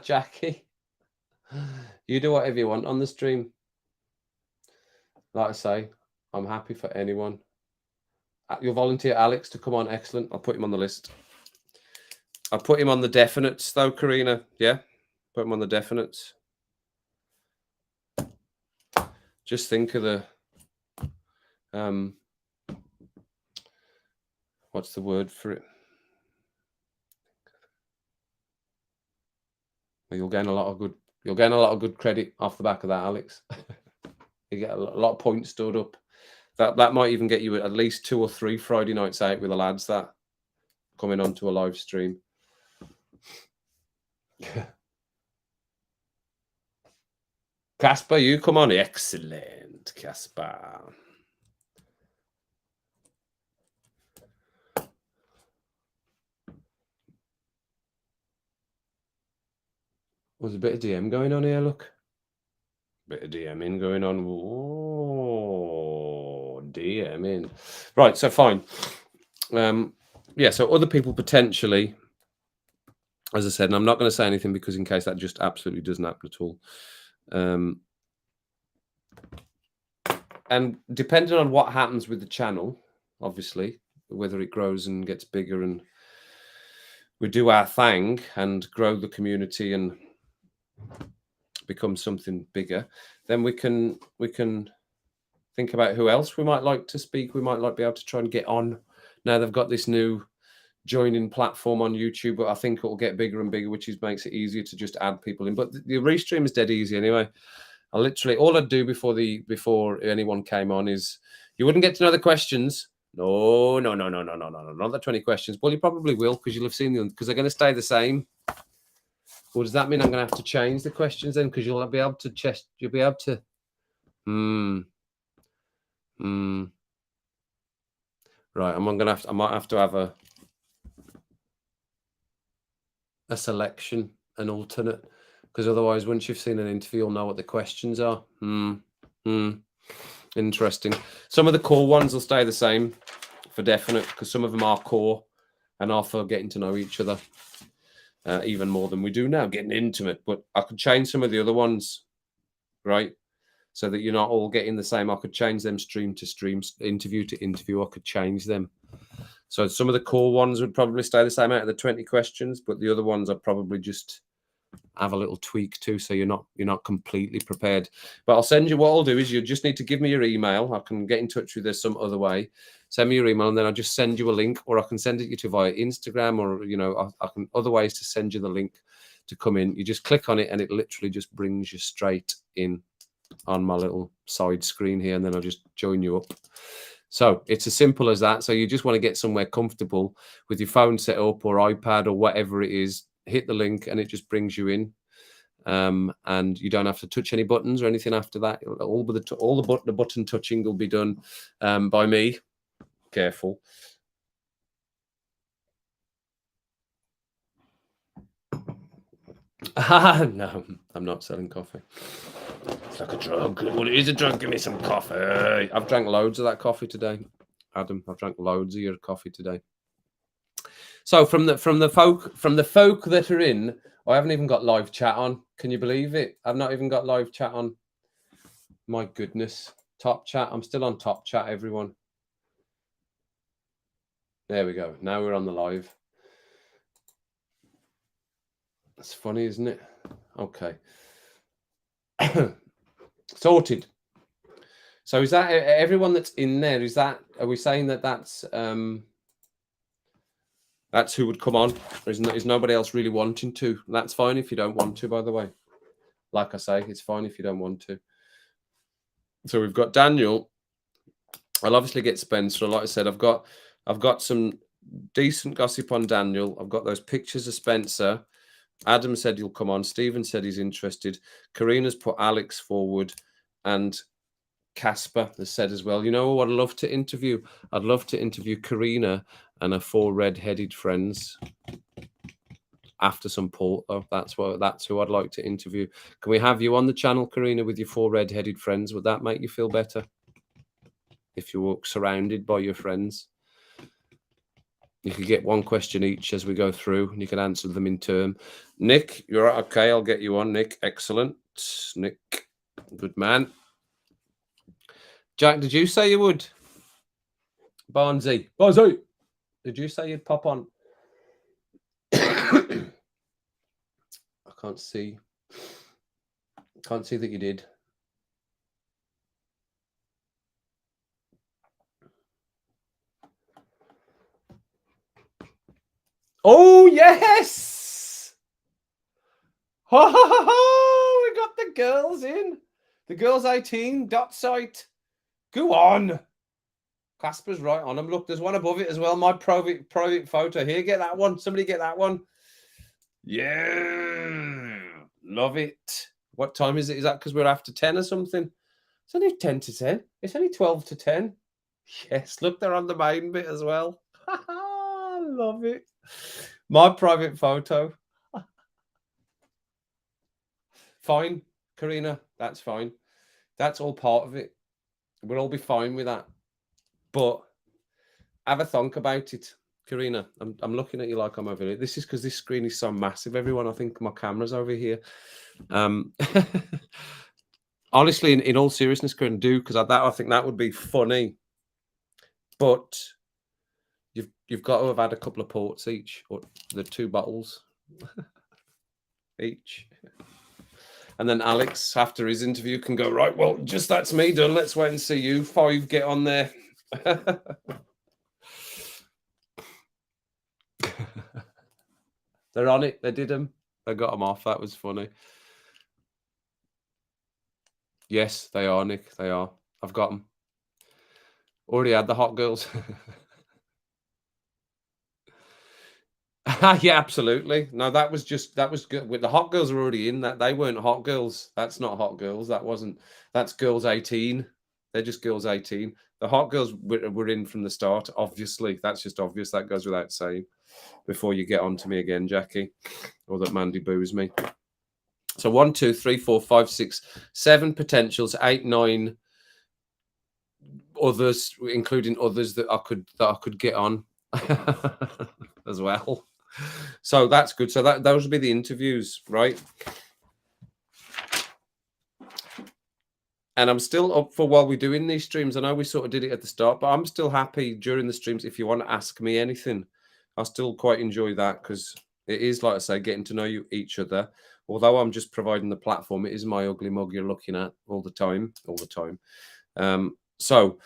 Jackie, you do whatever you want on the stream. Like I say, I'm happy for anyone. You'll volunteer Alex to come on. Excellent. I'll put him on the list. I'll put him on the definites, though, Karina. Yeah, put him on the definites. Just think of the what's the word for it? You'll gain a lot of good credit off the back of that, Alex. You get a lot of points stored up. That might even get you at least 2 or 3 Friday nights out with the lads that coming onto a live stream. Casper, you come on. Excellent, Casper. There's a bit of DM going on here, look. Bit of DMing going on. Oh, DMing. Right, so fine. Yeah, so other people potentially, as I said, and I'm not going to say anything because in case that just absolutely doesn't happen at all. And depending on what happens with the channel, obviously, whether it grows and gets bigger and we do our thing and grow the community and become something bigger, then we can think about who else we might like to speak. We might like be able to try and get on. Now they've got this new joining platform on YouTube, but I think it will get bigger and bigger, which makes it easier to just add people in. But the restream is dead easy anyway. I literally all I'd do before anyone came on is you wouldn't get to know the questions. No, not the 20 questions. Well, you probably will because you'll have seen them because they're going to stay the same. Well, does that mean I'm going to have to change the questions then? Because you'll be able to you'll be able to. Right, I might have to have a selection, an alternate, because otherwise, once you've seen an interview, you'll know what the questions are. Interesting. Some of the core ones will stay the same for definite, because some of them are core and are for getting to know each other. Even more than we do now, getting intimate. But I could change some of the other ones, right? So that you're not all getting the same. I could change them stream to stream, interview to interview. I could change them. So some of the core ones would probably stay the same out of the 20 questions, but the other ones I'd probably just have a little tweak too, so you're not completely prepared. But I'll send you. What I'll do is you just need to give me your email. I can get in touch with you some other way. Send me your email, and then I'll just send you a link, or I can send it you to via Instagram, or I can other ways to send you the link to come in. You just click on it, and it literally just brings you straight in on my little side screen here, and then I'll just join you up. So it's as simple as that. So you just want to get somewhere comfortable with your phone set up or iPad or whatever it is. Hit the link, and it just brings you in. And you don't have to touch any buttons or anything after that. All the button touching will be done by me. Careful. No, I'm not selling coffee. It's like a drug. Well, it is a drug. Give me some coffee. I've drank loads of that coffee today, Adam. I've drank loads of your coffee today. So from the folk that are in, I haven't even got live chat on. Can you believe it? I've not even got live chat on. My goodness. Top chat. I'm still on top chat, everyone. There we go. Now we're on the live. That's funny, isn't it? Okay. Sorted. So is that everyone that's in there? Are we saying that's who would come on? Or is nobody else really wanting to? That's fine if you don't want to, by the way. Like I say, it's fine if you don't want to. So we've got Daniel. I'll obviously get Spencer. Like I said, I've got some decent gossip on Daniel. I've got those pictures of Spencer. Adam said he'll come on. Stephen said he's interested. Karina's put Alex forward, and Casper has said as well. You know what I'd love to interview? I'd love to interview Karina and her 4 red-headed friends after some Porto. That's who I'd like to interview. Can we have you on the channel, Karina, with your 4 red-headed friends? Would that make you feel better? If you were surrounded by your friends, you could get 1 question each as we go through, and you can answer them in turn. Nick, you're right. Okay, I'll get you on, Nick. Excellent. Nick, good man. Jack, did you say you would? Barnsey, did you say you'd pop on? I can't see that you did. Oh, yes! Ho, ho, ho, ho! We got the girls in. The girls 18 dot site. Go on. Casper's right on them. Look, there's one above it as well. My private photo here. Get that one. Somebody get that one. Yeah. Love it. What time is it? Is that because we're after 10 or something? It's only 10 to 10. It's only 12 to 10. Yes, look, they're on the main bit as well. Love it. My private photo. Fine, Karina. That's fine. That's all part of it. We'll all be fine with that. But have a thunk about it, Karina. I'm looking at you like I'm over here. This is because this screen is so massive, everyone. I think my camera's over here. Honestly, in all seriousness, Karina, do, because I think that would be funny. But you've got to have had a couple of ports each, or the 2 bottles each. And then Alex, after his interview, can go, right, well, just that's me done. Let's wait and see you 5 get on there. They're on it. They did them. They got them off. That was funny. Yes, they are, Nick. They are. I've got them. Already had the hot girls. Yeah, absolutely. No, that was good. With the hot girls are already in that. They weren't hot girls. That's not hot girls. That's girls 18. They're just girls 18. The hot girls were in from the start. Obviously, that's just obvious. That goes without saying. Before you get on to me again, Jackie, or that Mandy boos me. So 1, 2, 3, 4, 5, 6, 7 potentials, 8, 9 others, including others that I could get on as well. So that's good. So those will be the interviews, right? And I'm still up for while we're doing these streams. I know we sort of did it at the start, but I'm still happy during the streams if you want to ask me anything. I still quite enjoy that because it is, like I say, getting to know each other. Although I'm just providing the platform, it is my ugly mug you're looking at all the time. So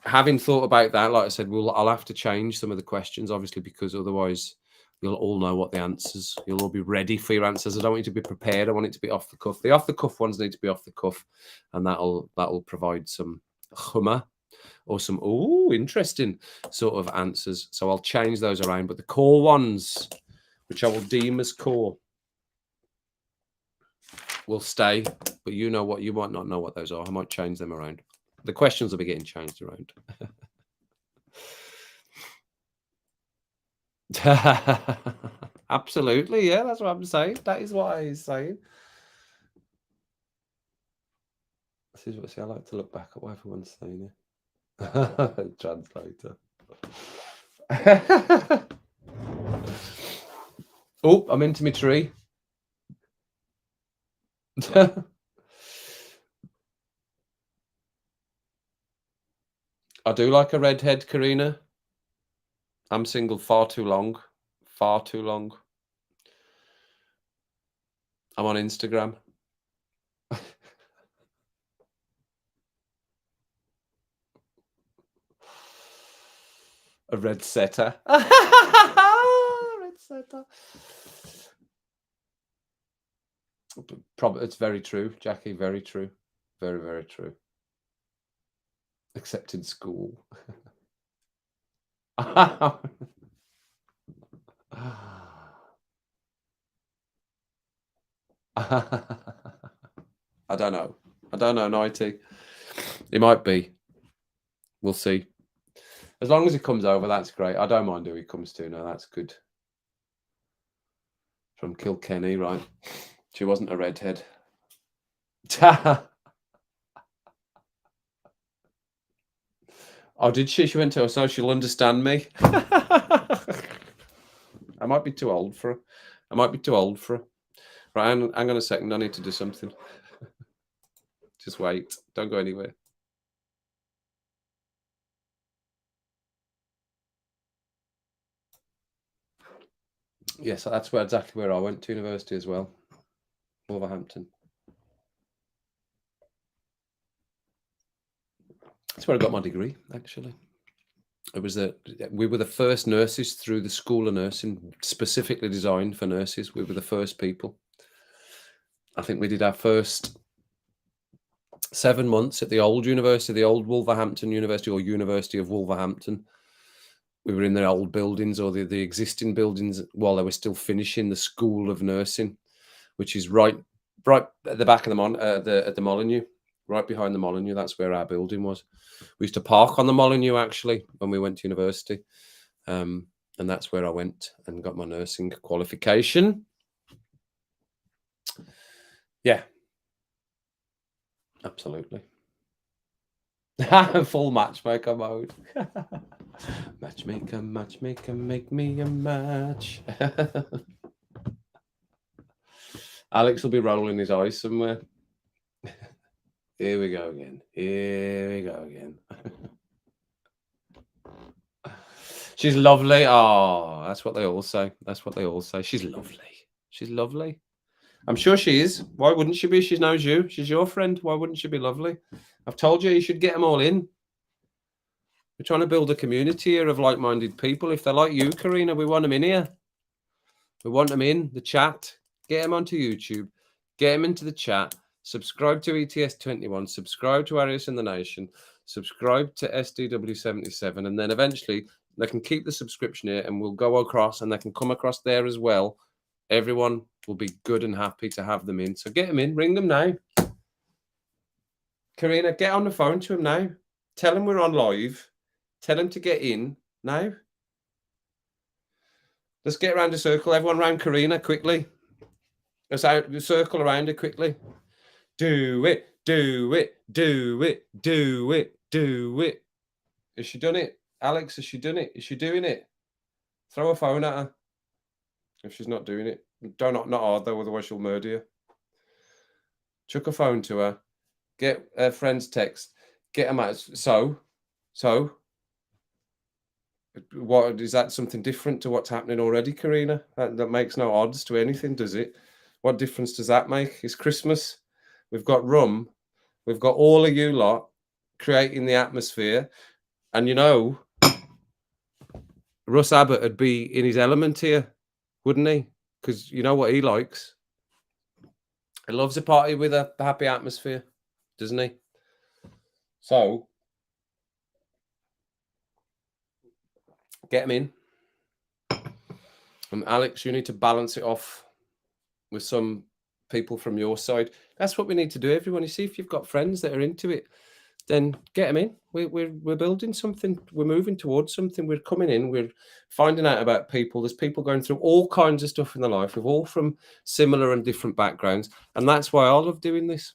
having thought about that, like I said, I'll have to change some of the questions, obviously, because otherwise you'll all know what the answers. You'll all be ready for your answers. I don't want you to be prepared. I want it to be off the cuff. The off the cuff ones need to be off the cuff, and that'll provide some humor or some interesting sort of answers. So I'll change those around. But the core ones, which I will deem as core, will stay. But you know what? You might not know what those are. I might change them around. The questions will be getting changed around. Absolutely, yeah, that's what I'm saying. That is what I was saying. See, I like to look back at what everyone's saying here. Translator. Oh, I'm into my tree. I do like a redhead, Karina. I'm single far too long. Far too long. I'm on Instagram. A red setter. Red setter. Probably, it's very true, Jackie. Very true. Very, very true. except in school. I don't know. I don't know, 90. It might be. We'll see. As long as he comes over, that's great. I don't mind who he comes to. No, that's good. From Kilkenny, right? She wasn't a redhead. Oh, did she? She went to her, so she'll understand me. I might be too old for her. I might be too old for her. Right, hang on a second. I need to do something. Just wait. Don't go anywhere. Yes, that's exactly where I went to university as well. Wolverhampton. That's where I got my degree, actually. We were the first nurses through the School of Nursing, specifically designed for nurses. We were the first people. I think we did our first 7 months at the old university, the old Wolverhampton University, or University of Wolverhampton. We were in the old buildings, or the existing buildings, while they were still finishing the School of Nursing, which is right at the back of at the Molyneux, right behind the Molyneux. That's where our building was. We used to park on the Molyneux, actually, when we went to university. And that's where I went and got my nursing qualification. Yeah. Absolutely. Full matchmaker mode. Matchmaker, make me a match. Alex will be rolling his eyes somewhere. Here we go again. She's lovely. Oh, that's what they all say. She's lovely. I'm sure she is. Why wouldn't she be? She knows you. She's your friend. Why wouldn't she be lovely? I've told you should get them all in. We're trying to build a community here of like-minded people. If they're like you, Karina, we want them in here. We want them in the chat. Get them onto YouTube. Get them into the chat. Subscribe to ETS21. Subscribe to Arius and the Nation. Subscribe to SDW77. And then eventually they can keep the subscription here and we'll go across and they can come across there as well. Everyone will be good and happy to have them in. So get them in. Ring them now. Karina, get on the phone to them now. Tell them we're on live. Tell them to get in now. Let's get around a circle. Everyone around Karina quickly. Let's circle around her quickly. Do it. Has she done it? Alex, has she done it? Is she doing it? Throw a phone at her. If she's not doing it. Not hard though, otherwise she'll murder you. Chuck a phone to her. Get her friend's text. Get them out. So, what is that? Something different to what's happening already, Karina? That makes no odds to anything, does it? What difference does that make? It's Christmas. We've got rum. We've got all of you lot creating the atmosphere. And you know, Russ Abbott would be in his element here, wouldn't he? Because you know what he likes. He loves a party with a happy atmosphere, doesn't he? So, get him in. And Alex, you need to balance it off with some people from your side. That's what we need to do, everyone. You see, if you've got friends that are into it, then get them in. We're building something. We're moving towards something. We're coming in. We're finding out about people. There's people going through all kinds of stuff in their life. We're all from similar and different backgrounds. And that's why I love doing this.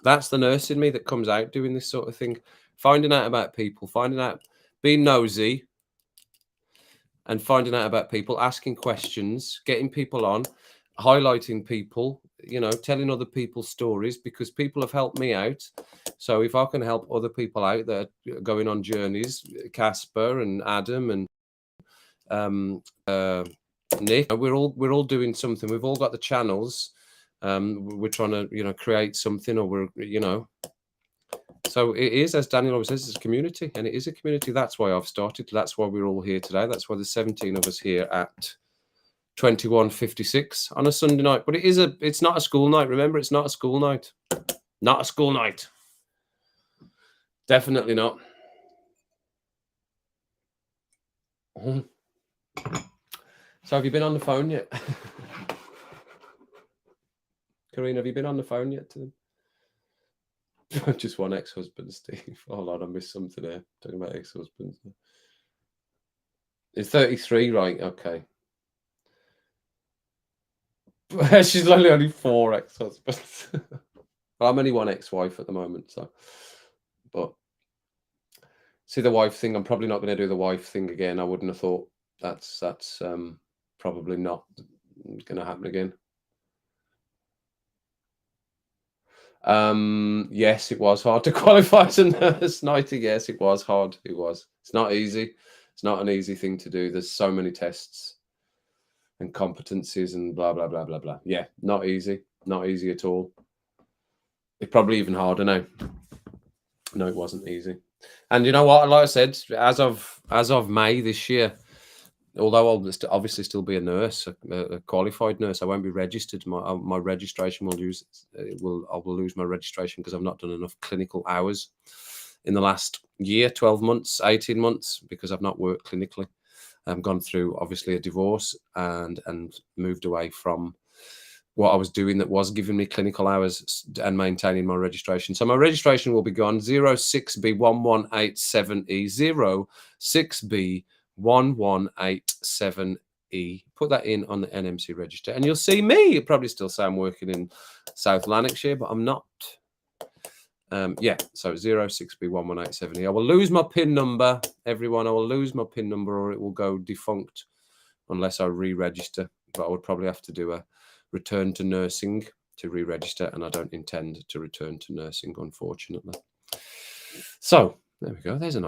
That's the nurse in me that comes out doing this sort of thing. Finding out about people, being nosy and finding out about people, asking questions, getting people on, highlighting people, you know, telling other people's stories, because people have helped me out. So if I can help other people out that are going on journeys, Casper and Adam and Nick, we're all doing something. We've all got the channels. We're trying to, you know, create something, or we're, you know. So it is, as Daniel always says, it's a community, and it is a community. That's why I've started. That's why we're all here today. That's why there's 17 of us here at 21:56 on a Sunday night. But it's not a school night. Remember, it's not a school night. Not a school night. Definitely not. So have you been on the phone yet? Karina, have you been on the phone yet to them? Just one ex-husband, Steve. Hold on, I missed something there. Talking about ex-husbands. It's 33, right? Okay. She's only 4 ex-husbands. I'm only one ex-wife at the moment, so. But see the wife thing. I'm probably not going to do the wife thing again. I wouldn't have thought that's probably not going to happen again. Yes, it was hard to qualify as a nurse, Nighty. Yes, it was hard. It was. It's not easy. It's not an easy thing to do. There's so many tests and competencies and blah blah blah blah blah. Yeah, not easy. Not easy at all. It's probably even harder now. No, it wasn't easy. And you know what? Like I said, as of May this year, although I'll obviously still be a nurse, a qualified nurse, I won't be registered. My registration will lose. I will lose my registration because I've not done enough clinical hours in the last year, 12 months, 18 months, because I've not worked clinically. I've gone through obviously a divorce and moved away from what I was doing that was giving me clinical hours and maintaining my registration. So my registration will be gone 06B1187E 06B1187E. Put that in on the NMC register and you'll see me. You'll probably still say I'm working in South Lanarkshire, but I'm not. Yeah, so 06B1187E. I will lose my PIN number, everyone. I will lose my PIN number or it will go defunct unless I re-register. But I would probably have to do a return to nursing to re-register, and I don't intend to return to nursing, unfortunately. So there we go. There's a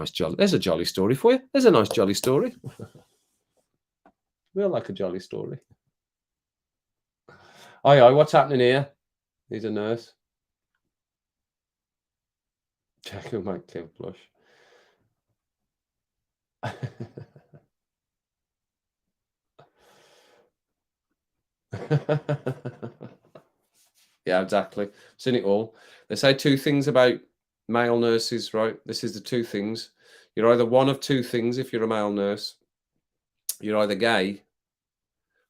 jolly story for you. There's a nice jolly story. We all like a jolly story. Aye, what's happening here? He's a nurse. Check who might Kev blush. Yeah, exactly. Seen it all. They say 2 things about male nurses, right? This is the 2 things. You're either one of 2 things if you're a male nurse. You're either gay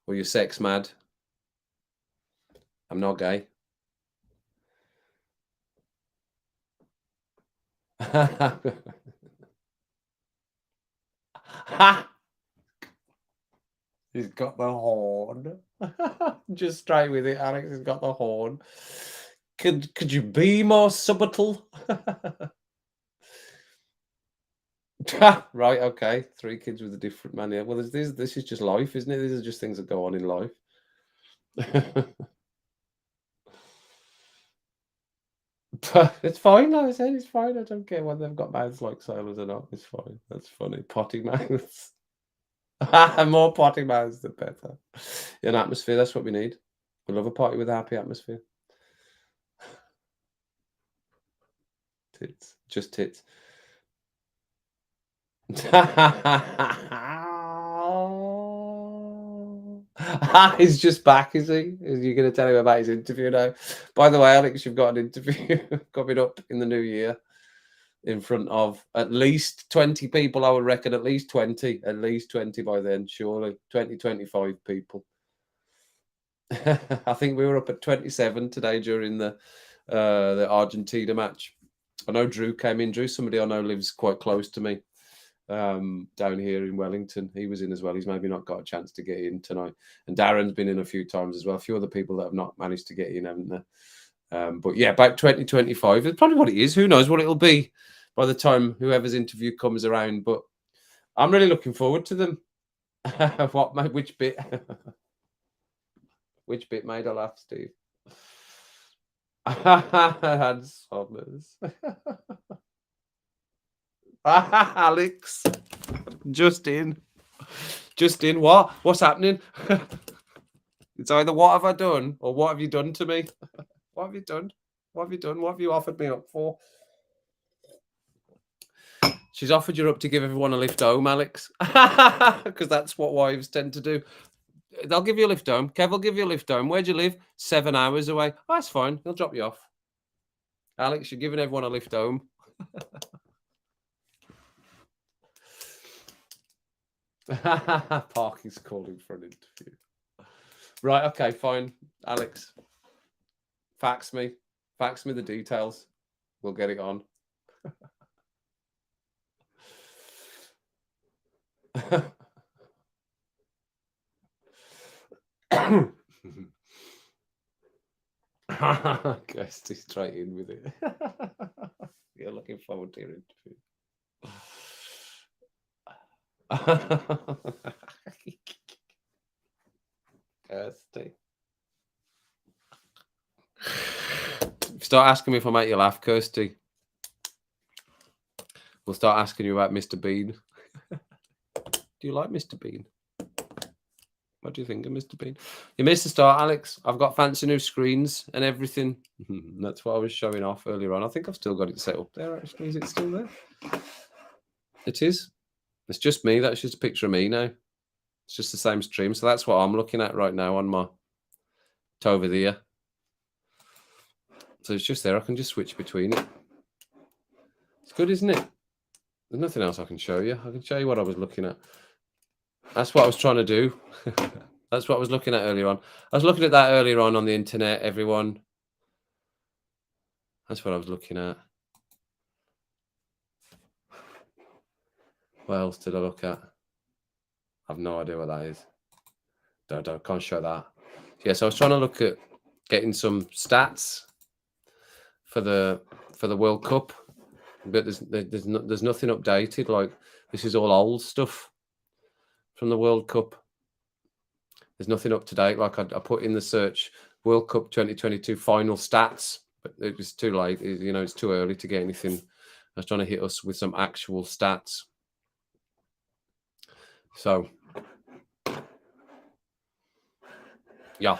or you're sex mad. I'm not gay. He's got the horn. Just straight with it, Alex. He's got the horn. Could you be more subtle? Right, okay. 3 kids with a different man. Yeah. Well, this is just life, isn't it? These are just things that go on in life. It's fine, like I said, it's fine. I don't care whether they've got mouths like sailors or not. It's fine. That's funny. Potty mouths. More potty mouths, the better. An atmosphere, that's what we need. We love a party with a happy atmosphere. Tits. Just tits. He's just back, is he? Is you going to tell him about his interview now? By the way, Alex, you've got an interview coming up in the new year in front of at least 20 people, I would reckon. At least 20 by then, surely. 25 people. I think we were up at 27 today during the Argentina match. I know Drew came in. Drew, somebody I know lives quite close to me. Down here in Wellington. He was in as well. He's maybe not got a chance to get in tonight. And Darren's been in a few times as well. A few other people that have not managed to get in, haven't they? But yeah, about 2025. It's probably what it is. Who knows what it'll be by the time whoever's interview comes around. But I'm really looking forward to them. Which bit? Which bit made I laugh, Steve? Had Sommers. Alex, just in. What? What's happening? It's either what have I done or what have you done to me? What have you done? What have you done? What have you offered me up for? She's offered you up to give everyone a lift home, Alex, because that's what wives tend to do. They'll give you a lift home. Kev will give you a lift home. Where do you live? 7 hours away. Oh, that's fine. He'll drop you off. Alex, you're giving everyone a lift home. Parky's calling for an interview. Right, okay, fine. Alex, fax me the details. We'll get it on. Kirsty straight in with it. You're looking forward to your interview. Kirsty. Start asking me if I make you laugh, Kirsty. We'll start asking you about Mr. Bean. Do you like Mr. Bean? What do you think of Mr. Bean? You missed the start, Alex. I've got fancy new screens and everything. That's what I was showing off earlier on. I think I've still got it set up there, actually. Is it still there? It is. It's just me. That's just a picture of me now. It's just the same stream. So that's what I'm looking at right now on my over there. So it's just there. I can just switch between it. It's good, isn't it? There's nothing else I can show you. I can show you what I was looking at. That's what I was trying to do. That's what I was looking at earlier on. I was looking at that earlier on the internet, everyone. That's what I was looking at. What else did I look at? I have no idea what that is. Can't show that. Yeah, so I was trying to look at getting some stats for the World Cup, but there's nothing updated. Like, this is all old stuff from the World Cup. There's nothing up to date. Like, I put in the search World Cup 2022 final stats, but it was too late. It's too early to get anything. I was trying to hit us with some actual stats. So, yeah,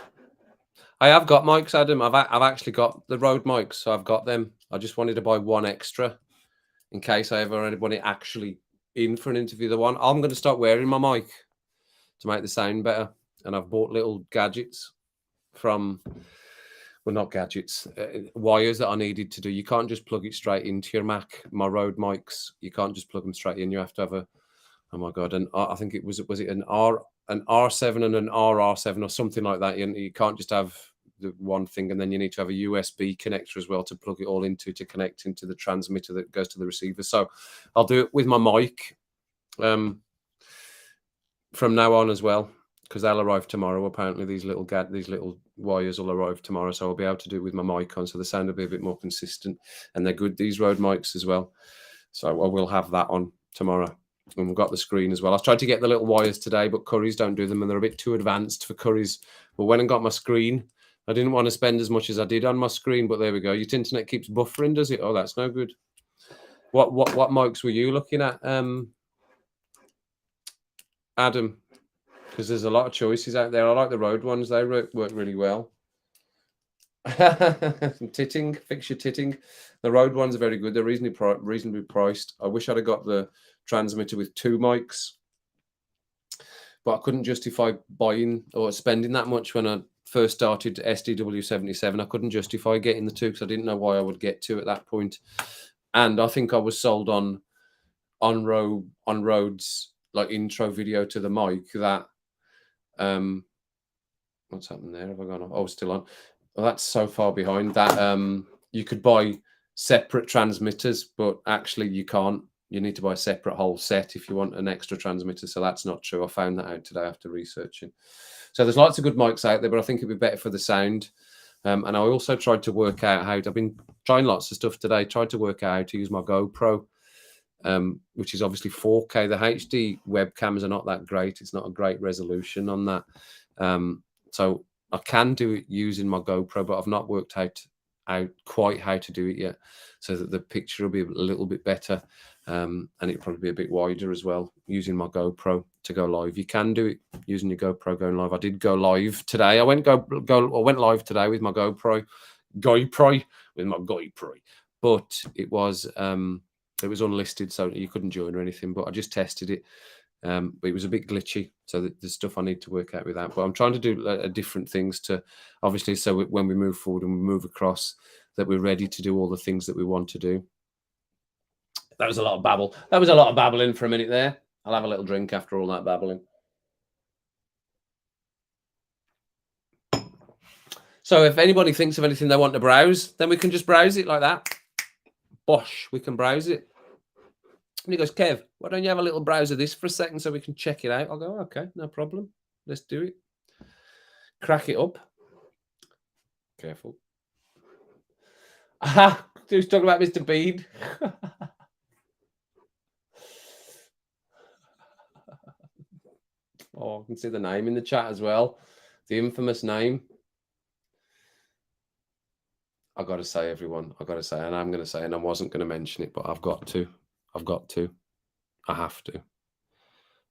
I have got mics, Adam. I've actually got the Rode mics, so I've got them. I just wanted to buy one extra in case I ever anybody actually in for an interview. The one I'm going to start wearing my mic to make the sound better, and I've bought little gadgets from, well, not gadgets, wires that I needed to do. You can't just plug it straight into your Mac. My Rode mics, you can't just plug them straight in. You have to have a, oh my god, and I think it was it an R7 and an RR7 or something like that. You can't just have the one thing, and then you need to have a USB connector as well to plug it all into, to connect into the transmitter that goes to the receiver. So I'll do it with my mic from now on as well, because they'll arrive tomorrow. Apparently these little wires will arrive tomorrow, so I'll be able to do it with my mic on, so the sound will be a bit more consistent, and they're good, these Rode mics as well. So I will have that on tomorrow. And we've got the screen as well. I tried to get the little wires today, but Currys don't do them, and they're a bit too advanced for Currys. But when I got my screen, I didn't want to spend as much as I did on my screen, but there we go. Your internet keeps buffering, does it? Oh, that's no good. What mics were you looking at, Adam? Because there's a lot of choices out there. I like the Rode ones. They work really well. Titting, fix your titting. The Rode ones are very good. They're reasonably priced. I wish I'd have got the transmitter with 2 mics, but I couldn't justify buying or spending that much when I first started SDW77. I couldn't justify getting the 2 because I didn't know why I would get 2 at that point. And I think I was sold on Rode's like intro video to the mic that what's happened there? Have I gone off? Oh, still on. Well, that's so far behind that you could buy separate transmitters, but actually you can't. You need to buy a separate whole set if you want an extra transmitter. So that's not true. I found that out today after researching. So there's lots of good mics out there, but I think it'd be better for the sound. And I also tried to work out how I've been trying lots of stuff today. Tried to work out how to use my GoPro, which is obviously 4K. The HD webcams are not that great. It's not a great resolution on that. So I can do it using my GoPro, but I've not worked out quite how to do it yet, so that the picture will be a little bit better, and it'll probably be a bit wider as well using my GoPro to go live. You can do it using your GoPro going live. I did go live today. I went live today with my GoPro, but it was unlisted, so you couldn't join or anything. But I just tested it. But it was a bit glitchy, so there's stuff I need to work out with that. But I'm trying to do different things to, obviously, so when we move forward and we move across, that we're ready to do all the things that we want to do. That was a lot of babble. That was a lot of babbling for a minute there. I'll have a little drink after all that babbling. So if anybody thinks of anything they want to browse, then we can just browse it like that. Bosh, we can browse it. And he goes, Kev, why don't you have a little browse of this for a second so we can check it out? I'll go, okay, no problem. Let's do it. Crack it up. Careful. Aha, who's talking about Mr. Bean? Oh, I can see the name in the chat as well. The infamous name. I got to say, everyone, I got to say, and I'm going to say, and I wasn't going to mention it, but I've got to. I have to.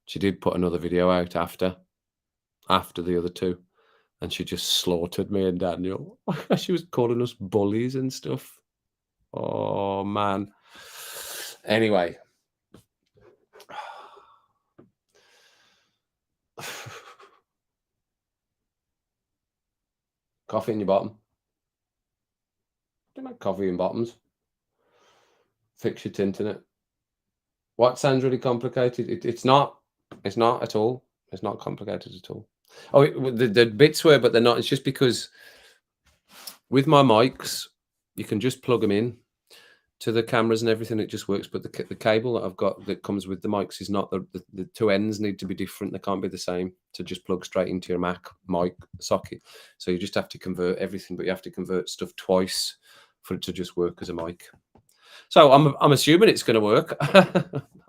She did put another video out after the other two, and she just slaughtered me and Daniel. She was calling us bullies and stuff. Oh, man. Anyway. Coffee in your bottom. Don't make coffee in bottoms. Fix your tint in it. What sounds really complicated? It's not. It's not at all. It's not complicated at all. Oh, the bits were, but they're not. It's just because with my mics, you can just plug them in to the cameras and everything. It just works. But the cable that I've got that comes with the mics is not the two ends need to be different. They can't be the same to just plug straight into your Mac mic socket. So you just have to convert everything, but you have to convert stuff twice for it to just work as a mic. So I'm assuming it's going to work.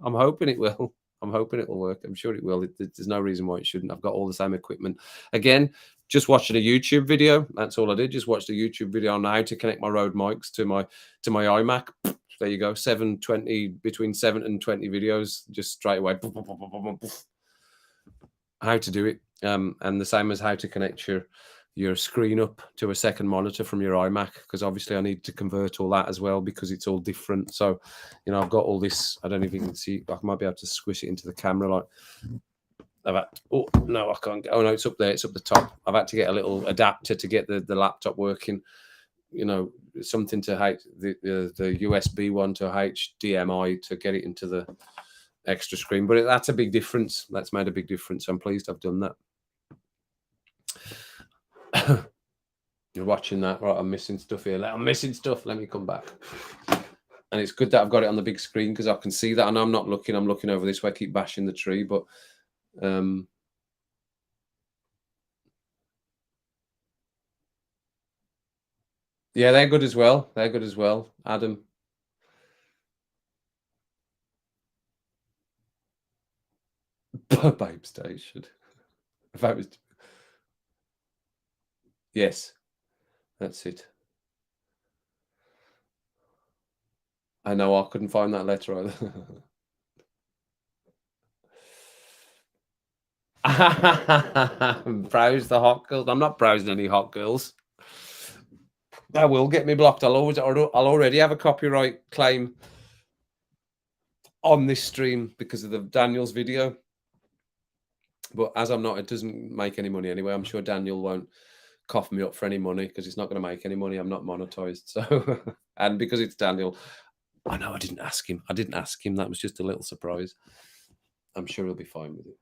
I'm hoping it will. I'm hoping it will work. I'm sure it will. There's no reason why it shouldn't. I've got all the same equipment. Again, just watching a YouTube video. That's all I did. Just watched a YouTube video on how to connect my Rode mics to my iMac. There you go. Between 7 and 20 videos, just straight away. How to do it. And the same as how to connect your screen up to a second monitor from your iMac, because obviously I need to convert all that as well because it's all different. So, I've got all this. I don't know if you can see. I might be able to squish it into the camera. Like, oh no, I can't. Oh no, it's up there. It's up the top. I've had to get a little adapter to get the laptop working. Something to the USB one to HDMI to get it into the extra screen. But that's a big difference. That's made a big difference. I'm pleased I've done that. You're watching that, right? I'm missing stuff here. I'm missing stuff. Let me come back. And it's good that I've got it on the big screen because I can see that. And I'm not looking. I'm looking over this way. I keep bashing the tree, but yeah, they're good as well. They're good as well. Adam. Babe Station. If I was. Yes, that's it. I know I couldn't find that letter either. Browse the hot girls. I'm not browsing any hot girls. That will get me blocked. I'll already have a copyright claim on this stream because of the Daniel's video. But as I'm not, it doesn't make any money anyway. I'm sure Daniel won't cough me up for any money because it's not going to make any money. I'm not monetized. So, and because it's Daniel, I know I didn't ask him. That was just a little surprise. I'm sure he'll be fine with it.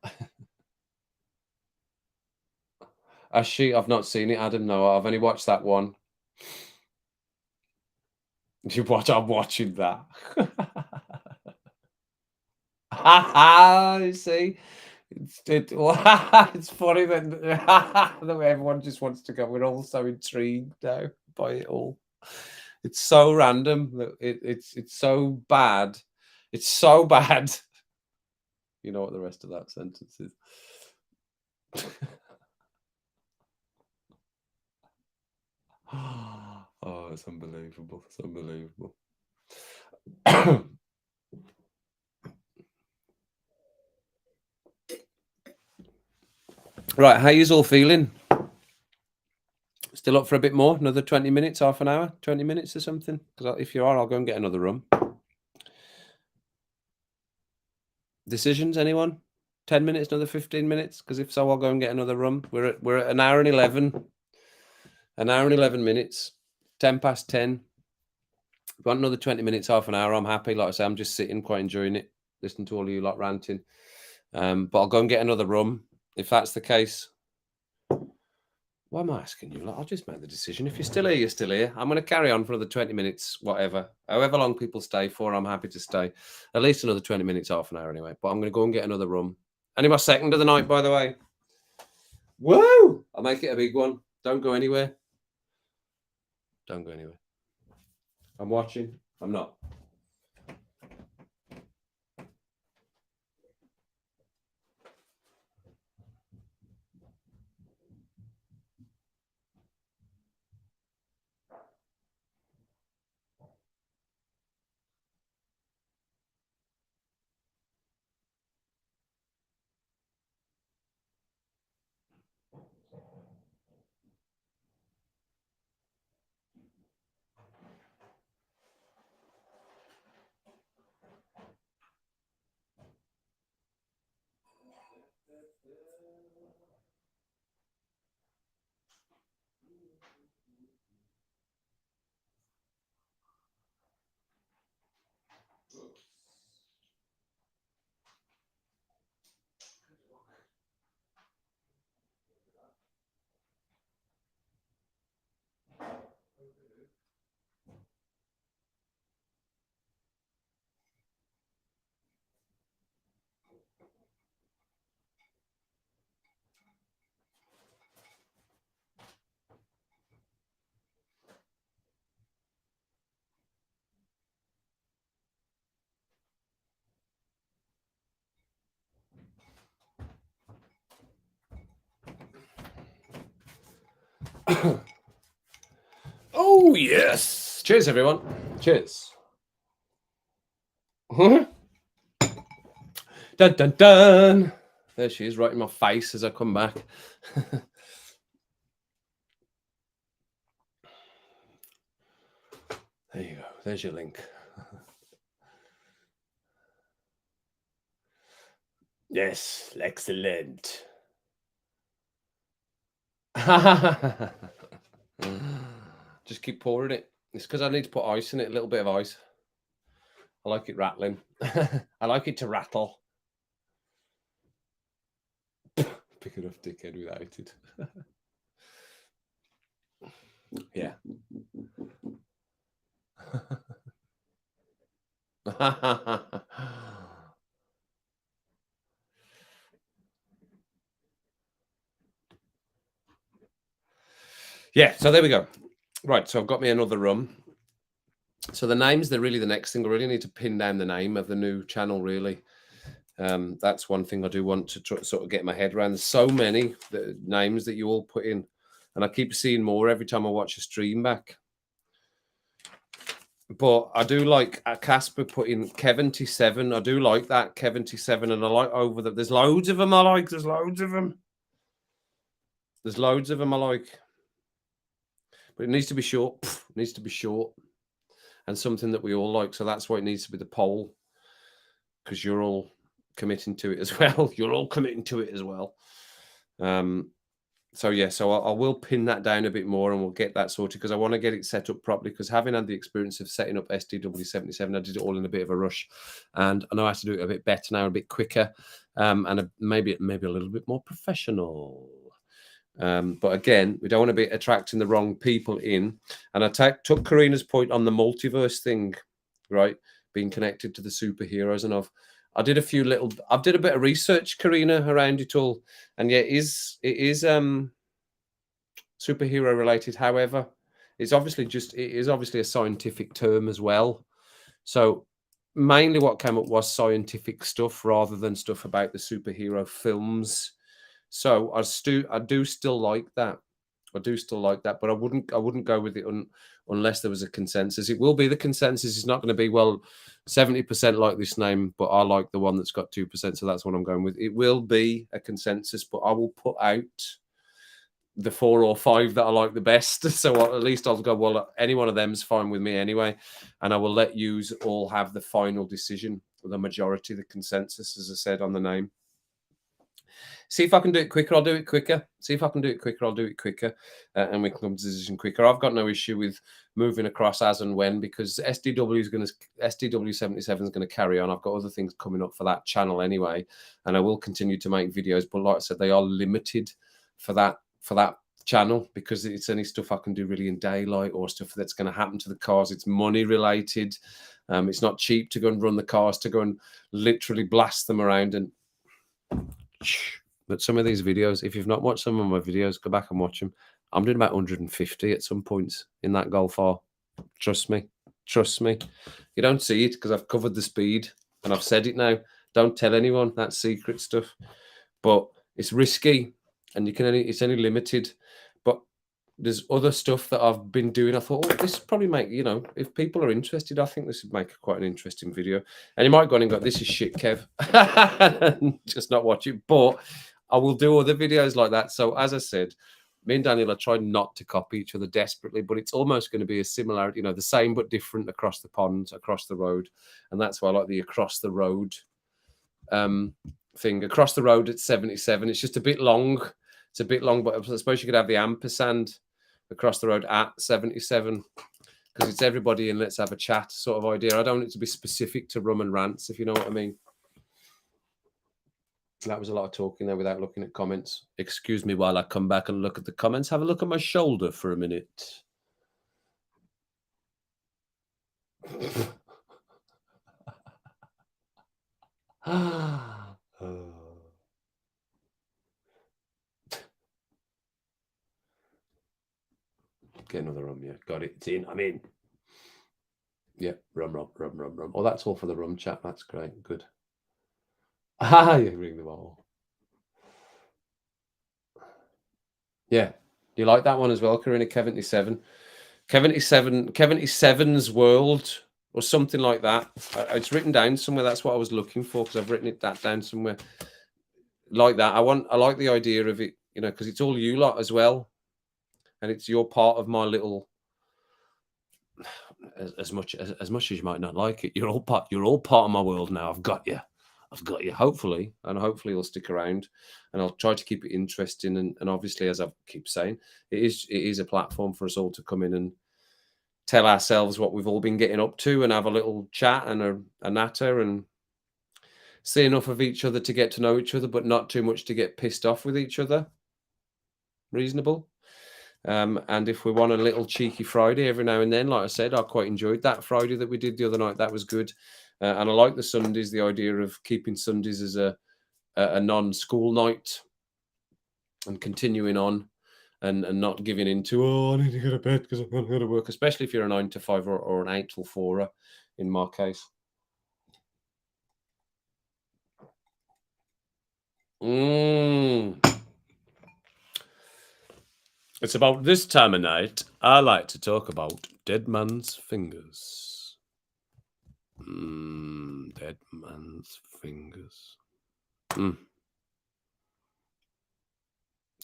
I've not seen it, Adam. No, I've only watched that one. I'm watching that. You see, it's funny that the way everyone just wants to go. We're all so intrigued now by it all. It's so random that it's so bad. It's so bad. You know what the rest of that sentence is. Oh, it's unbelievable. It's unbelievable. Right, how yous all feeling? Still up for a bit more? Another 20 minutes, half an hour, 20 minutes or something? Because if you are, I'll go and get another rum. Decisions, anyone? 10 minutes, another 15 minutes? Because if so, I'll go and get another rum. We're at an hour and 11. An hour and 11 minutes. 10 past 10. If you want another 20 minutes, half an hour, I'm happy. Like I say, I'm just sitting, quite enjoying it. Listening to all of you lot ranting. But I'll go and get another rum if that's the case. Why am I asking you? I'll just make the decision. If you're still here, you're still here. I'm going to carry on for another 20 minutes, whatever. However long people stay for, I'm happy to stay. At least another 20 minutes, half an hour anyway. But I'm going to go and get another rum. Only my second of the night, by the way. Woo! I'll make it a big one. Don't go anywhere. Don't go anywhere. I'm watching. I'm not. Oh, yes. Cheers, everyone. Cheers. Dun, dun, dun. There she is, right in my face as I come back. There you go. There's your link. Yes, excellent. Just keep pouring it. It's because I need to put ice in it, a little bit of ice. I like it rattling. I like it to rattle. Pick it up, dickhead, without it. Yeah. Yeah, so there we go. Right, so I've got me another rum. So the names, they're really the next thing. I really need to pin down the name of the new channel, really. That's one thing I do want to sort of get my head around. There's so many names that you all put in, and I keep seeing more every time I watch a stream back. But I do like Casper put in Kevin-7. I do like that Kevin-7, and I like over the. There's loads of them I like. There's loads of them. There's loads of them I like. But it needs to be short. It needs to be short, and something that we all like. So that's why it needs to be the poll, because you're all committing to it as well. You're all committing to it as well. So yeah, so I will pin that down a bit more, and we'll get that sorted, because I want to get it set up properly, because having had the experience of setting up SDW77, I did it all in a bit of a rush, and I know how to do it a bit better now, a bit quicker, and maybe a little bit more professional. But again, we don't want to be attracting the wrong people in. And I took Karina's point on the multiverse thing, right? Being connected to the superheroes, and I did a bit of research, Karina, around it all, and yeah, it is superhero related. However, it is obviously a scientific term as well. So mainly what came up was scientific stuff rather than stuff about the superhero films. So I do still like that. I do still like that, but I wouldn't go with it unless there was a consensus. It will be the consensus. It's not going to be, well, 70% like this name, but I like the one that's got 2%, so that's what I'm going with. It will be a consensus, but I will put out the 4 or 5 that I like the best. So at least I'll go, well, any one of them's fine with me anyway, and I will let you all have the final decision, the majority, the consensus, as I said, on the name. See if I can do it quicker, I'll do it quicker. See if I can do it quicker, I'll do it quicker. And we can come to the decision quicker. I've got no issue with moving across as and when, because SDW77 is going to carry on. I've got other things coming up for that channel anyway, and I will continue to make videos. But like I said, they are limited for that channel, because it's only stuff I can do really in daylight, or stuff that's going to happen to the cars. It's money related. It's not cheap to go and run the cars, to go and literally blast them around. And but some of these videos, if you've not watched some of my videos, go back and watch them. I'm doing about 150 at some points in that Golf R. Trust me. Trust me. You don't see it because I've covered the speed, and I've said it now. Don't tell anyone. That's secret stuff. But it's risky, and it's only limited. But there's other stuff that I've been doing. I thought, oh, this would probably make, if people are interested, I think this would make quite an interesting video. And you might go on and go, this is shit, Kev. Just not watch it. But I will do other videos like that. So as I said, me and Daniel are trying not to copy each other desperately, but it's almost going to be a similarity, the same but different across the pond, across the road. And that's why I like the across the road thing. Across the road at 77. It's just a bit long. It's a bit long, but I suppose you could have the ampersand across the road at 77, because it's everybody and let's have a chat sort of idea. I don't want it to be specific to Rum and Rants, if you know what I mean. That was a lot of talking there without looking at comments. Excuse me while I come back and look at the comments. Have a look at my shoulder for a minute. Get another rum, yeah. Got it. It's in. I'm in. Yeah, rum. Oh, that's all for the rum chat. That's great. Good. Ah, you ring them all. Yeah. Do you like that one as well, Karina? Kev77. Kev77's World, or something like that. It's written down somewhere. That's what I was looking for, because I've written that down somewhere. Like that. I like the idea of it, because it's all you lot as well. And it's your part of my little, as much as you might not like it, you're all part of my world now. I've got you, hopefully, and hopefully you'll stick around, and I'll try to keep it interesting. And obviously, as I keep saying, it is a platform for us all to come in and tell ourselves what we've all been getting up to, and have a little chat and a natter, and see enough of each other to get to know each other, but not too much to get pissed off with each other. Reasonable. And if we want a little cheeky Friday every now and then, like I said, I quite enjoyed that Friday that we did the other night. That was good. And I like the Sundays, the idea of keeping Sundays as a non-school night and continuing on and not giving into, I need to go to bed because I'm going to work, especially if you're a 9 to 5 or an 8 till 4 in my case. It's about this time of night, I like to talk about dead man's fingers. Dead man's fingers.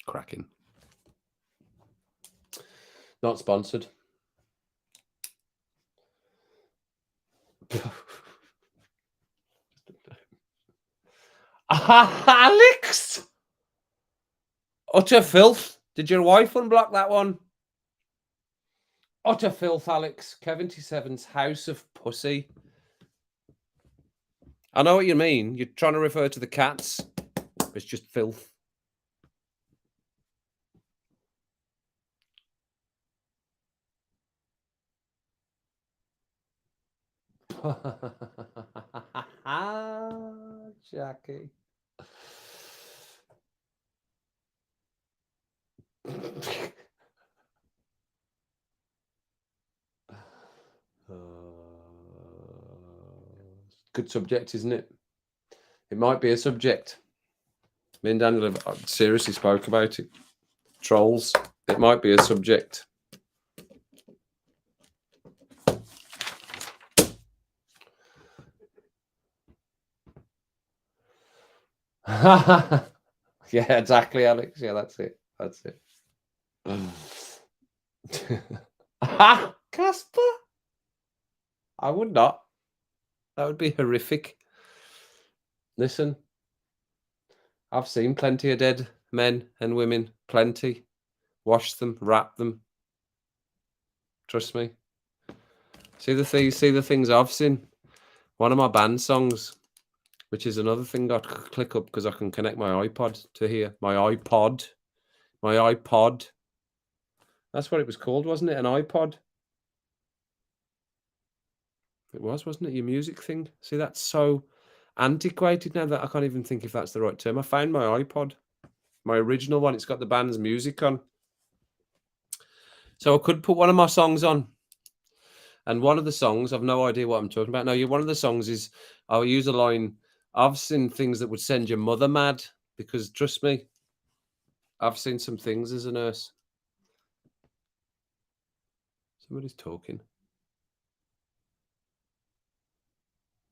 Cracking. Not sponsored. Alex! Utter filth. Did your wife unblock that one? Utter filth, Alex. Kev77's House of Pussy. I know what you mean. You're trying to refer to the cats. It's just filth. Jackie. Good subject, isn't it? It might be a subject. Me and Daniel have seriously spoke about it. Trolls. It might be a subject. Yeah, exactly, Alex. Yeah, that's it. That's it. Casper? I would not. That would be horrific. Listen, I've seen plenty of dead men and women. Plenty. Washed them, wrapped them. Trust me. See the things I've seen. One of my band songs, which is another thing I click up because I can connect my iPod to here. My iPod. That's what it was called, wasn't it? An iPod. It was, wasn't it? Your music thing. See, that's so antiquated now that I can't even think if that's the right term. I found my iPod, my original one. It's got the band's music on. So I could put one of my songs on. And one of the songs, I've no idea what I'm talking about. No, one of the songs is, I'll use a line, I've seen things that would send your mother mad, because trust me, I've seen some things as a nurse. Somebody's talking.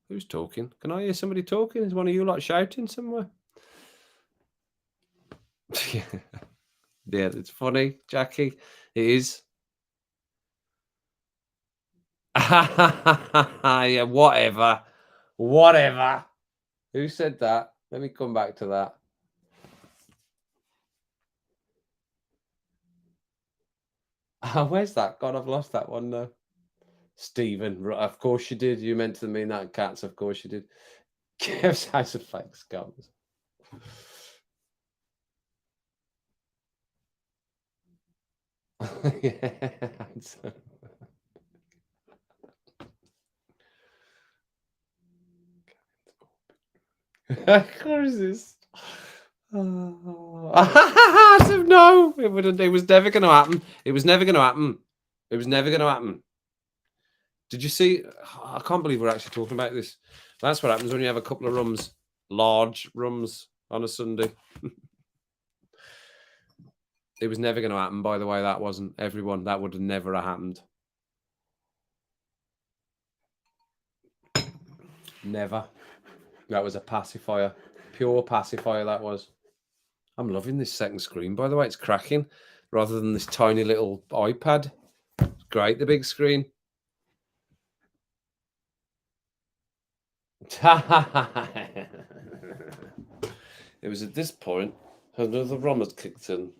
Who's talking? Can I hear somebody talking? Is one of you like shouting somewhere? Yeah, it's funny, Jackie. It is. Yeah, whatever. Who said that? Let me come back to that. Where's that? God, I've lost that one now. Stephen, of course you did. You meant to mean that, Cats. Of course you did. Kev's House of Fake Scums. Yeah. Of course this. No, it wouldn't. It was never going to happen. It was never going to happen. It was never going to happen. Did you see? I can't believe we're actually talking about this. That's what happens when you have a couple of rums, large rums on a Sunday. It was never going to happen, by the way. That wasn't everyone. That would have never happened. Never. That was a pacifier. Pure pacifier, that was. I'm loving this second screen, by the way. It's cracking rather than this tiny little iPad. It's great, the big screen. It was at this point another rum had kicked in.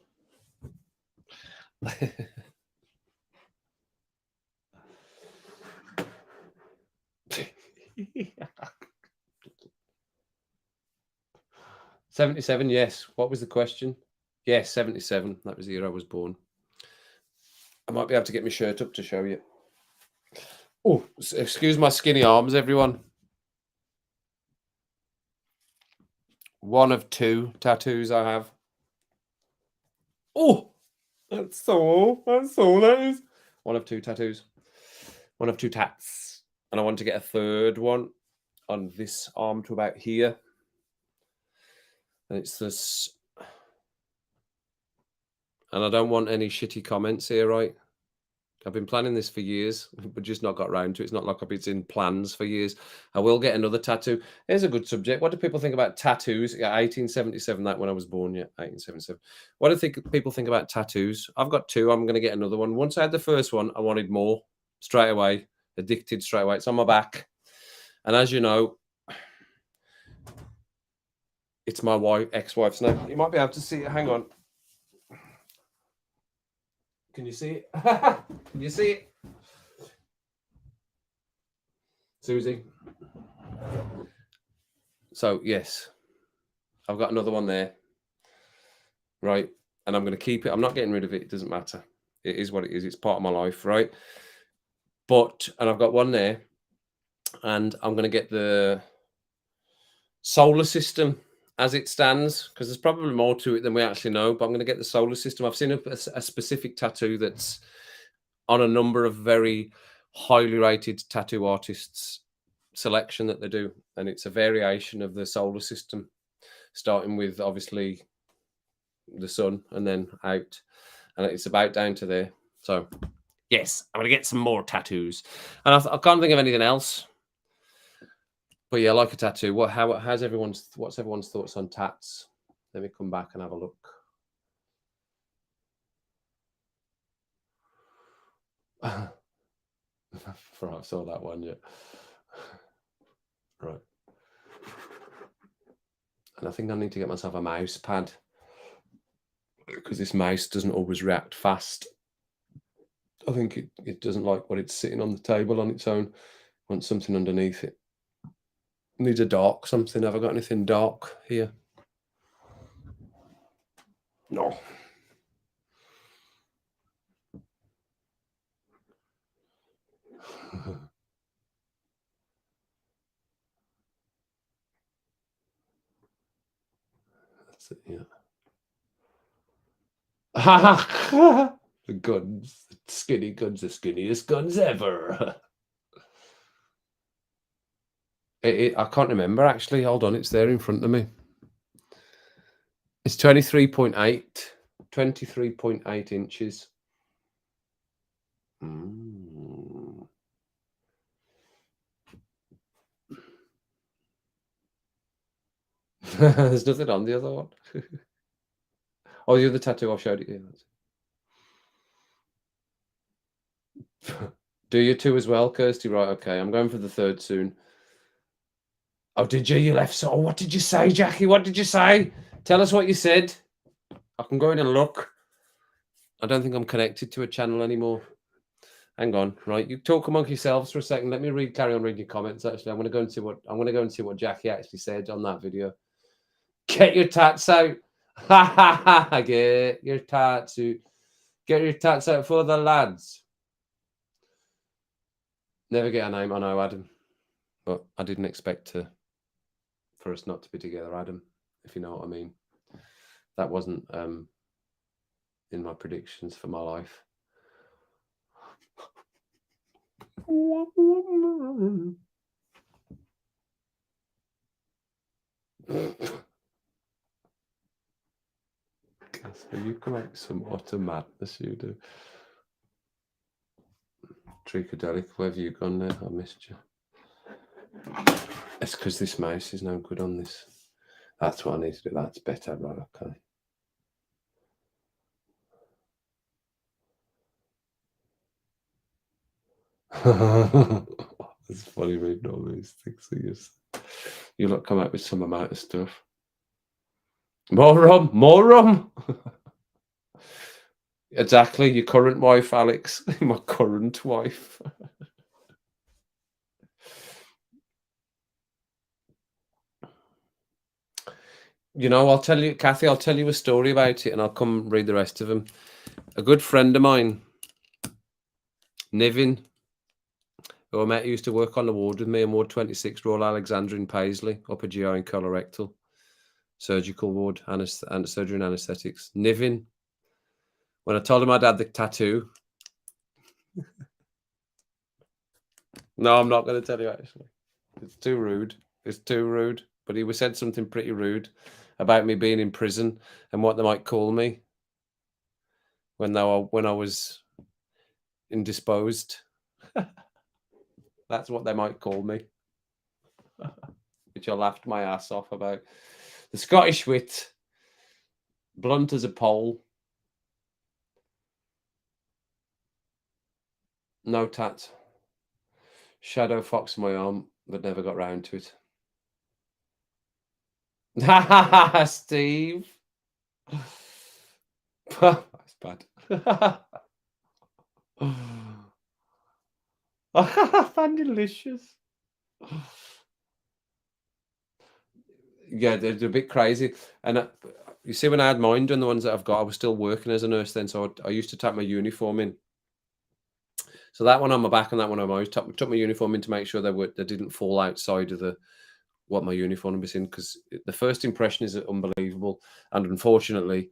77, yes. What was the question? Yes, 77. That was the year I was born. I might be able to get my shirt up to show you. Oh, excuse my skinny arms, everyone. One of two tattoos I have. Oh, that's all that is. One of two tattoos. One of two tats. And I want to get a third one on this arm to about here. And it's this. And I don't want any shitty comments here, right? I've been planning this for years, but just not got around to it. It's not like I've been in plans for years. I will get another tattoo. Here's a good subject. What do people think about tattoos? Yeah, 1877, that when I was born, yeah, 1877. What do people think about tattoos? I've got two. I'm going to get another one. Once I had the first one, I wanted more straight away. Addicted straight away. It's on my back. And as you know, it's my ex-wife's name. You might be able to see it. Hang on. Can you see it? Can you see it? Susie. So, yes, I've got another one there. Right. And I'm going to keep it. I'm not getting rid of it. It doesn't matter. It is what it is. It's part of my life. Right. And I've got one there. And I'm going to get the solar system as it stands, because there's probably more to it than we actually know. But I'm going to get the solar system. I've seen a specific tattoo that's on a number of very highly rated tattoo artists' selection that they do, and it's a variation of the solar system, starting with obviously the sun and then out, and it's about down to there. So yes, I'm gonna get some more tattoos, and I can't think of anything else. But yeah, I like a tattoo. What's everyone's thoughts on tats? Let me come back and have a look. Right, I saw that one, yeah. Right. And I think I need to get myself a mouse pad, because this mouse doesn't always react fast. I think it doesn't like what it's sitting on the table on its own. Wants something underneath it. Needs a dark something. Have I got anything dark here? No. That's it, yeah. The guns, the skinny guns, the skinniest guns ever. I can't remember actually. Hold on, it's there in front of me. It's 23.8 inches. There's nothing on the other one. Oh, the other tattoo I showed you. Do you two as well, Kirsty? Right, okay. I'm going for the third soon. Oh, did you? You left. So, what did you say, Jackie? What did you say? Tell us what you said. I can go in and look. I don't think I'm connected to a channel anymore. Hang on, right? You talk among yourselves for a second. Let me carry on reading your comments. Actually, I'm going to go and see what Jackie actually said on that video. Get your tats out. Get your tats out. Get your tats out for the lads. Never get a name. I know, Adam, but I didn't expect for us not to be together, Adam. If you know what I mean. That wasn't in my predictions for my life. Casper, you correct some utter madness, you do. Tricadelic, where have you gone there? I missed you. It's because this mouse is no good on this. That's what I need to do. That's better, right? Okay. It's funny reading all these things. You lot come out with some amount of stuff. More rum, more rum. Exactly, your current wife, Alex. My current wife. You know, I'll tell you, Kathy, I'll tell you a story about it and I'll come read the rest of them. A good friend of mine, Niven, who I met, used to work on the ward with me in Ward 26, Royal Alexandra in Paisley, upper GI and colorectal, surgical ward, surgery and anaesthetics. Niven, when I told him I'd had the tattoo. No, I'm not going to tell you, actually. It's too rude. It's too rude. But he said something pretty rude about me being in prison and what they might call me when I was indisposed. That's what they might call me. Which I laughed my ass off about. The Scottish wit, blunt as a pole. No tat. Shadow fox on my arm, but never got round to it. Steve. That's bad. Fandelicious. Yeah, they're a bit crazy. And you see, when I had mine done, the ones that I've got, I was still working as a nurse then, so I used to tap my uniform in. So that one on my back and that one on my nose, took my uniform in to make sure they didn't fall outside of what my uniform was in, because the first impression is unbelievable. And unfortunately,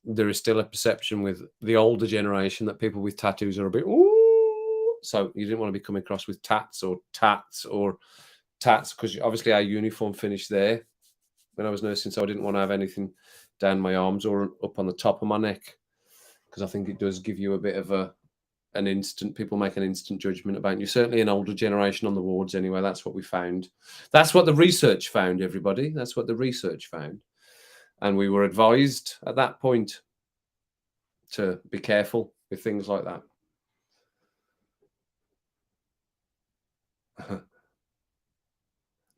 there is still a perception with the older generation that people with tattoos are a bit, ooh. So you didn't want to be coming across with tats, because obviously our uniform finished there when I was nursing, so I didn't want to have anything down my arms or up on the top of my neck, because I think it does give you a bit of people make an instant judgment about you. Certainly an older generation on the wards anyway. That's what we found. That's what the research found, everybody. That's what the research found. And we were advised at that point to be careful with things like that.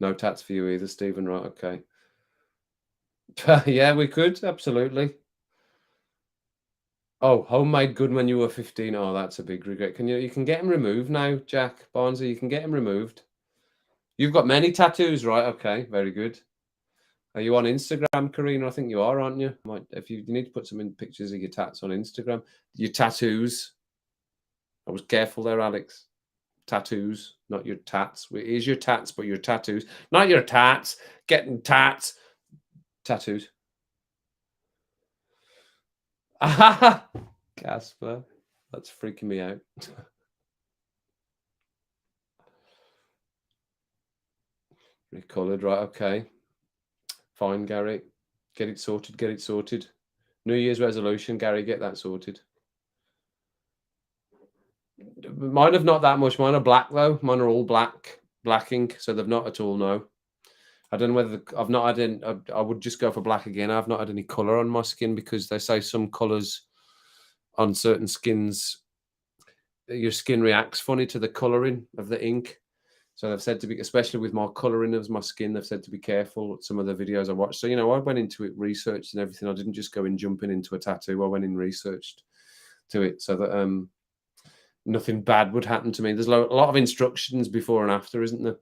No tats for you either, Stephen. Right, okay. Yeah, we could, absolutely. Oh, homemade good when you were 15. Oh, that's a big regret. You can get him removed now, Jack Barnsley, you can get him removed. You've got many tattoos, right? Okay, very good. Are you on Instagram, Karina? I think you are, aren't you? Might if you need to put some in pictures of your tats on Instagram. Your tattoos. I was careful there, Alex. Tattoos, not your tats. It is your tats, but your tattoos, not your tats. Getting tats, tattoos. Casper, that's freaking me out. Recolored, right? Okay, fine, Gary. Get it sorted. Get it sorted. New Year's resolution, Gary. Get that sorted. Mine have not that much. Mine are black though. Mine are all black ink, so they've not at all. No, I don't know whether I've not had any. I would just go for black again. I've not had any color on my skin because they say some colors on certain skins, your skin reacts funny to the coloring of the ink. So they've said to be, especially with my colouring of my skin, they've said to be careful. Some of the videos I watched. So, I went into it, researched and everything. I didn't just go in jumping into a tattoo. I went in researched to it so that nothing bad would happen to me. There's a lot of instructions before and after, isn't there?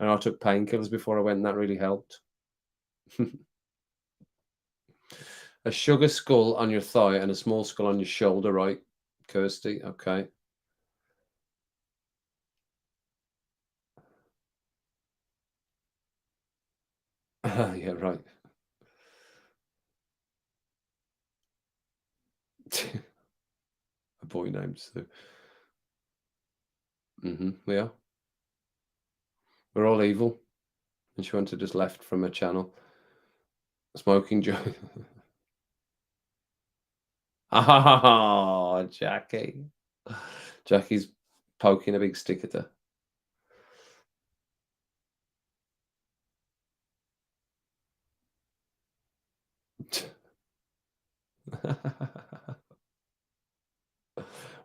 And I took painkillers before I went, and that really helped. A sugar skull on your thigh and a small skull on your shoulder, right, Kirsty? Okay. Yeah, right. A boy named Sue. We are. We're all evil. And she went to just left from her channel. Smoking joint. Oh, Jackie. Jackie's poking a big stick at her.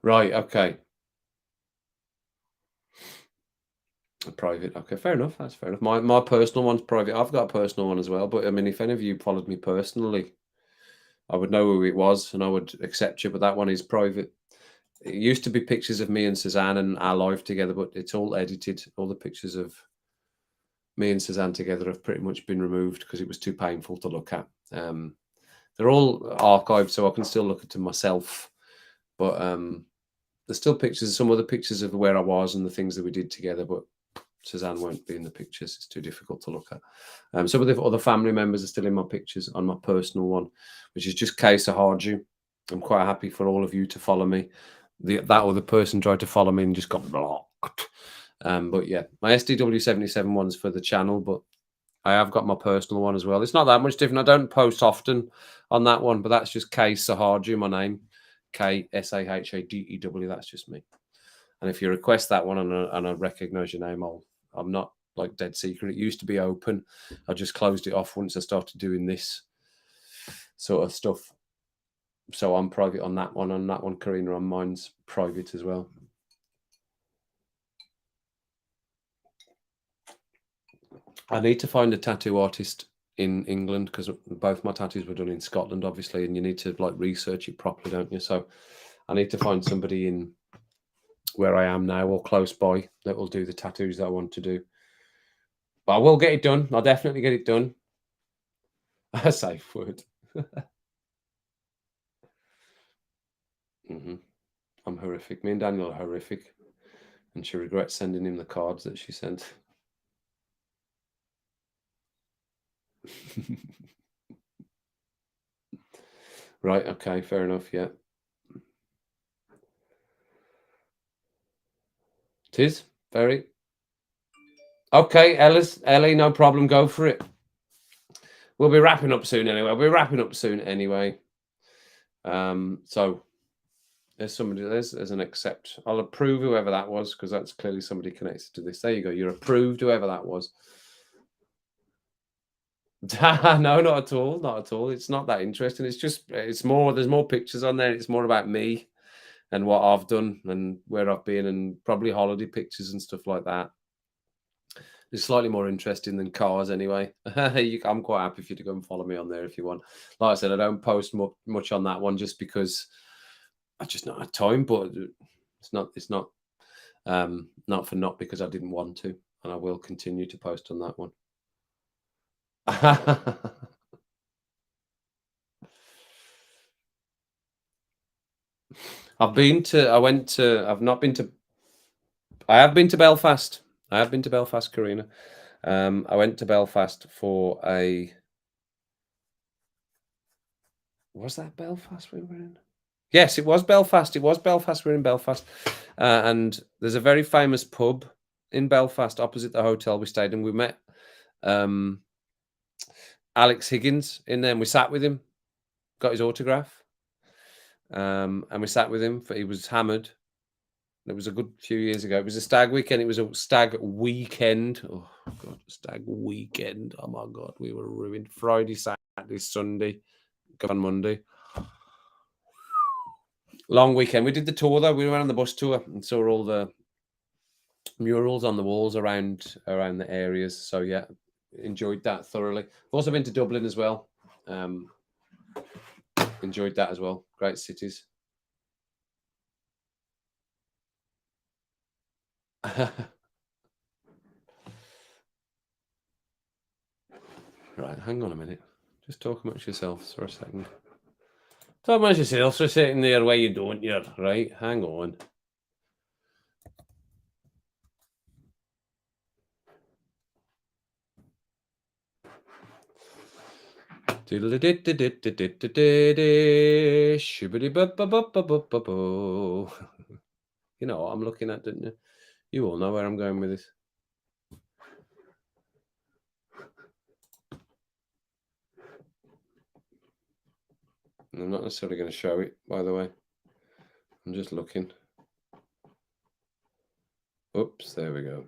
Right, okay. Private. Okay, fair enough. That's fair enough. My personal one's private. I've got a personal one as well. But I mean, if any of you followed me personally, I would know who it was and I would accept you. But that one is private. It used to be pictures of me and Suzanne and our life together, but it's all edited. All the pictures of me and Suzanne together have pretty much been removed because it was too painful to look at. They're all archived, so I can still look at them myself. But there's still pictures, some other pictures of where I was and the things that we did together. But Suzanne won't be in the pictures; it's too difficult to look at. Some of the other family members are still in my pictures on my personal one, which is just Case of Harju. I'm quite happy for all of you to follow me. That other person tried to follow me and just got blocked. But yeah, my SDW77 one's for the channel, but I have got my personal one as well. It's not that much different. I don't post often on that one, but that's just K Sahadew, my name. KSAHADEW. That's just me. And if you request that one and I recognize your name, I'm not like dead secret. It used to be open. I just closed it off once I started doing this sort of stuff. So I'm private on that one. On that one, Karina, on mine's private as well. I need to find a tattoo artist in England because both my tattoos were done in Scotland, obviously, and you need to like research it properly, don't you? So I need to find somebody in where I am now or close by that will do the tattoos that I want to do. But I will get it done. I'll definitely get it done. A safe word. I'm horrific. Me and Daniel are horrific. And she regrets sending him the cards that she sent. Right, okay, fair enough, yeah. Tis very okay, Ellie, no problem, go for it. We'll be wrapping up soon anyway. So there's an accept. I'll approve whoever that was because that's clearly somebody connected to this. There you go. You're approved, whoever that was. No, not at all. Not at all. It's not that interesting. There's more pictures on there. It's more about me and what I've done and where I've been and probably holiday pictures and stuff like that. It's slightly more interesting than cars anyway. I'm quite happy for you to go and follow me on there if you want. Like I said, I don't post much on that one just because I just not had time, but it's not not for not because I didn't want to, and I will continue to post on that one. I've not been to, I have been to Belfast. I have been to Belfast, Karina. I went to Belfast for was that Belfast we were in? Yes, it was Belfast. It was Belfast. We're in Belfast. And there's a very famous pub in Belfast opposite the hotel we stayed in. We met Alex Higgins in there and we sat with him, got his autograph. And we sat with him. He was hammered. It was a good few years ago. It was a stag weekend. It was a stag weekend. Oh, God, stag weekend. Oh, my God. We were ruined. Friday, Saturday, Sunday, go on Monday. Long weekend. We did the tour, though. We went on the bus tour and saw all the murals on the walls around the areas. So, yeah, enjoyed that thoroughly. I've also been to Dublin as well. Enjoyed that as well. Great cities. Right, hang on a minute. Just talk amongst yourselves for a second. Talk amongst yourselves for a second there, why you don't, you right? Hang on. You know what I'm looking at, didn't you? You all know where I'm going with this. I'm not necessarily going to show it, by the way. I'm just looking. Oops, there we go.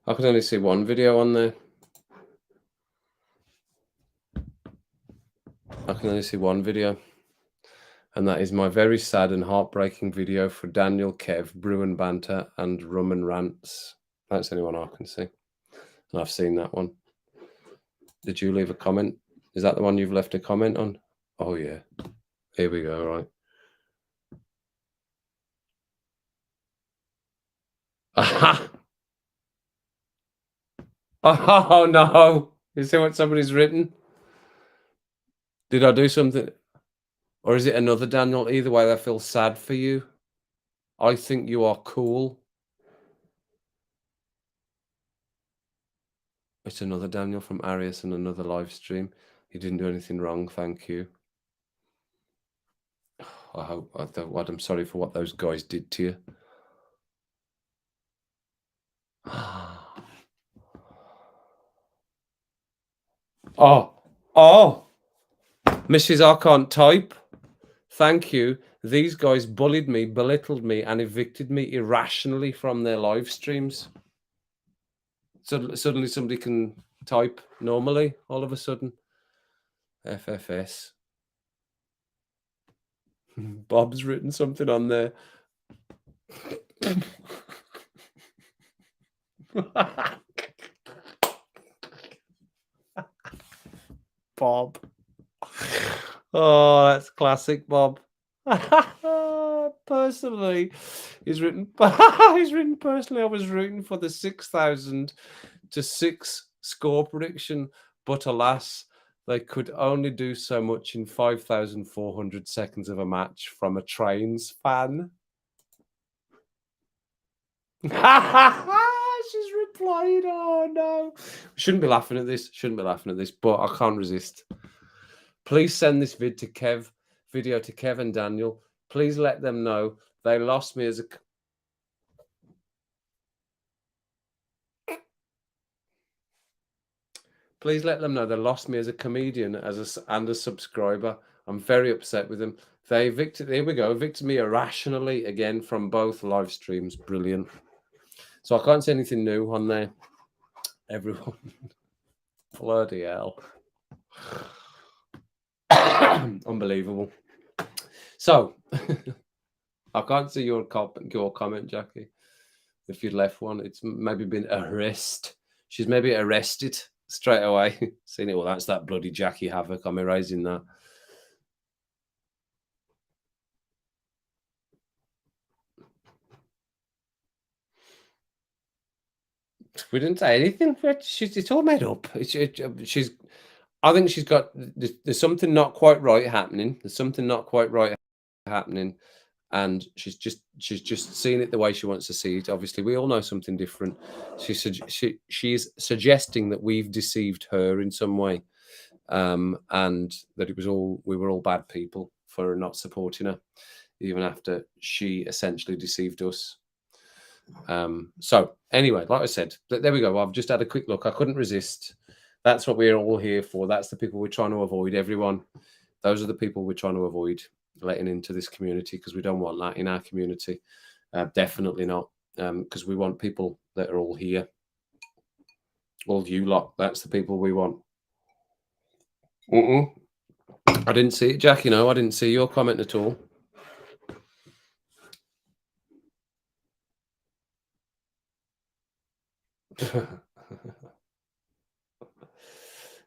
I can only see one video on there. I can only see one video. And that is my very sad and heartbreaking video for Daniel, Kev, Brew and Banter, and Rum and Rants. That's the only one I can see. And I've seen that one. Did you leave a comment? Is that the one you've left a comment on? Oh, yeah. Here we go, right. Aha! Oh, no. You see what somebody's written? Did I do something? Or is it another Daniel? Either way, I feel sad for you. I think you are cool. It's another Daniel from Arius and another live stream. You didn't do anything wrong, thank you. I'm sorry for what those guys did to you. Oh, Mrs. I can't type. Thank you. These guys bullied me, belittled me, and evicted me irrationally from their live streams. So suddenly somebody can type normally, all of a sudden. FFS. Bob's written something on there. Bob. Oh, that's classic, Bob. Personally, he's written personally, I was rooting for the 6,000 to 6 score prediction, but alas, they could only do so much in 5,400 seconds of a match from a Trains fan. She's replied, oh no. Shouldn't be laughing at this, but I can't resist. Please send this video to Kev and Daniel. Please let them know they lost me as a... Please let them know they lost me as a comedian and a subscriber. I'm very upset with them. They evicted me irrationally again from both live streams. Brilliant. So I can't say anything new on there. Everyone. Bloody hell. Unbelievable. So, I can't see your comment, Jackie. If you'd left one, it's maybe been arrested. She's maybe arrested straight away. Seen it. Well, that's that bloody Jackie Havoc. I'm erasing that. We didn't say anything. It's all made up. She's. I think she's got. There's something not quite right happening. There's something not quite right happening, and she's just seeing it the way she wants to see it. Obviously, we all know something different. She's suggesting that we've deceived her in some way, and that we were all bad people for not supporting her, even after she essentially deceived us. So anyway, like I said, there we go. I've just had a quick look. I couldn't resist. That's what we're all here for. That's the people we're trying to avoid. Everyone, those are the people we're trying to avoid letting into this community, because we don't want that in our community. Definitely not, because we want people that are all here. All you lot. That's the people we want. I didn't see it, Jackie. No, I didn't see your comment at all.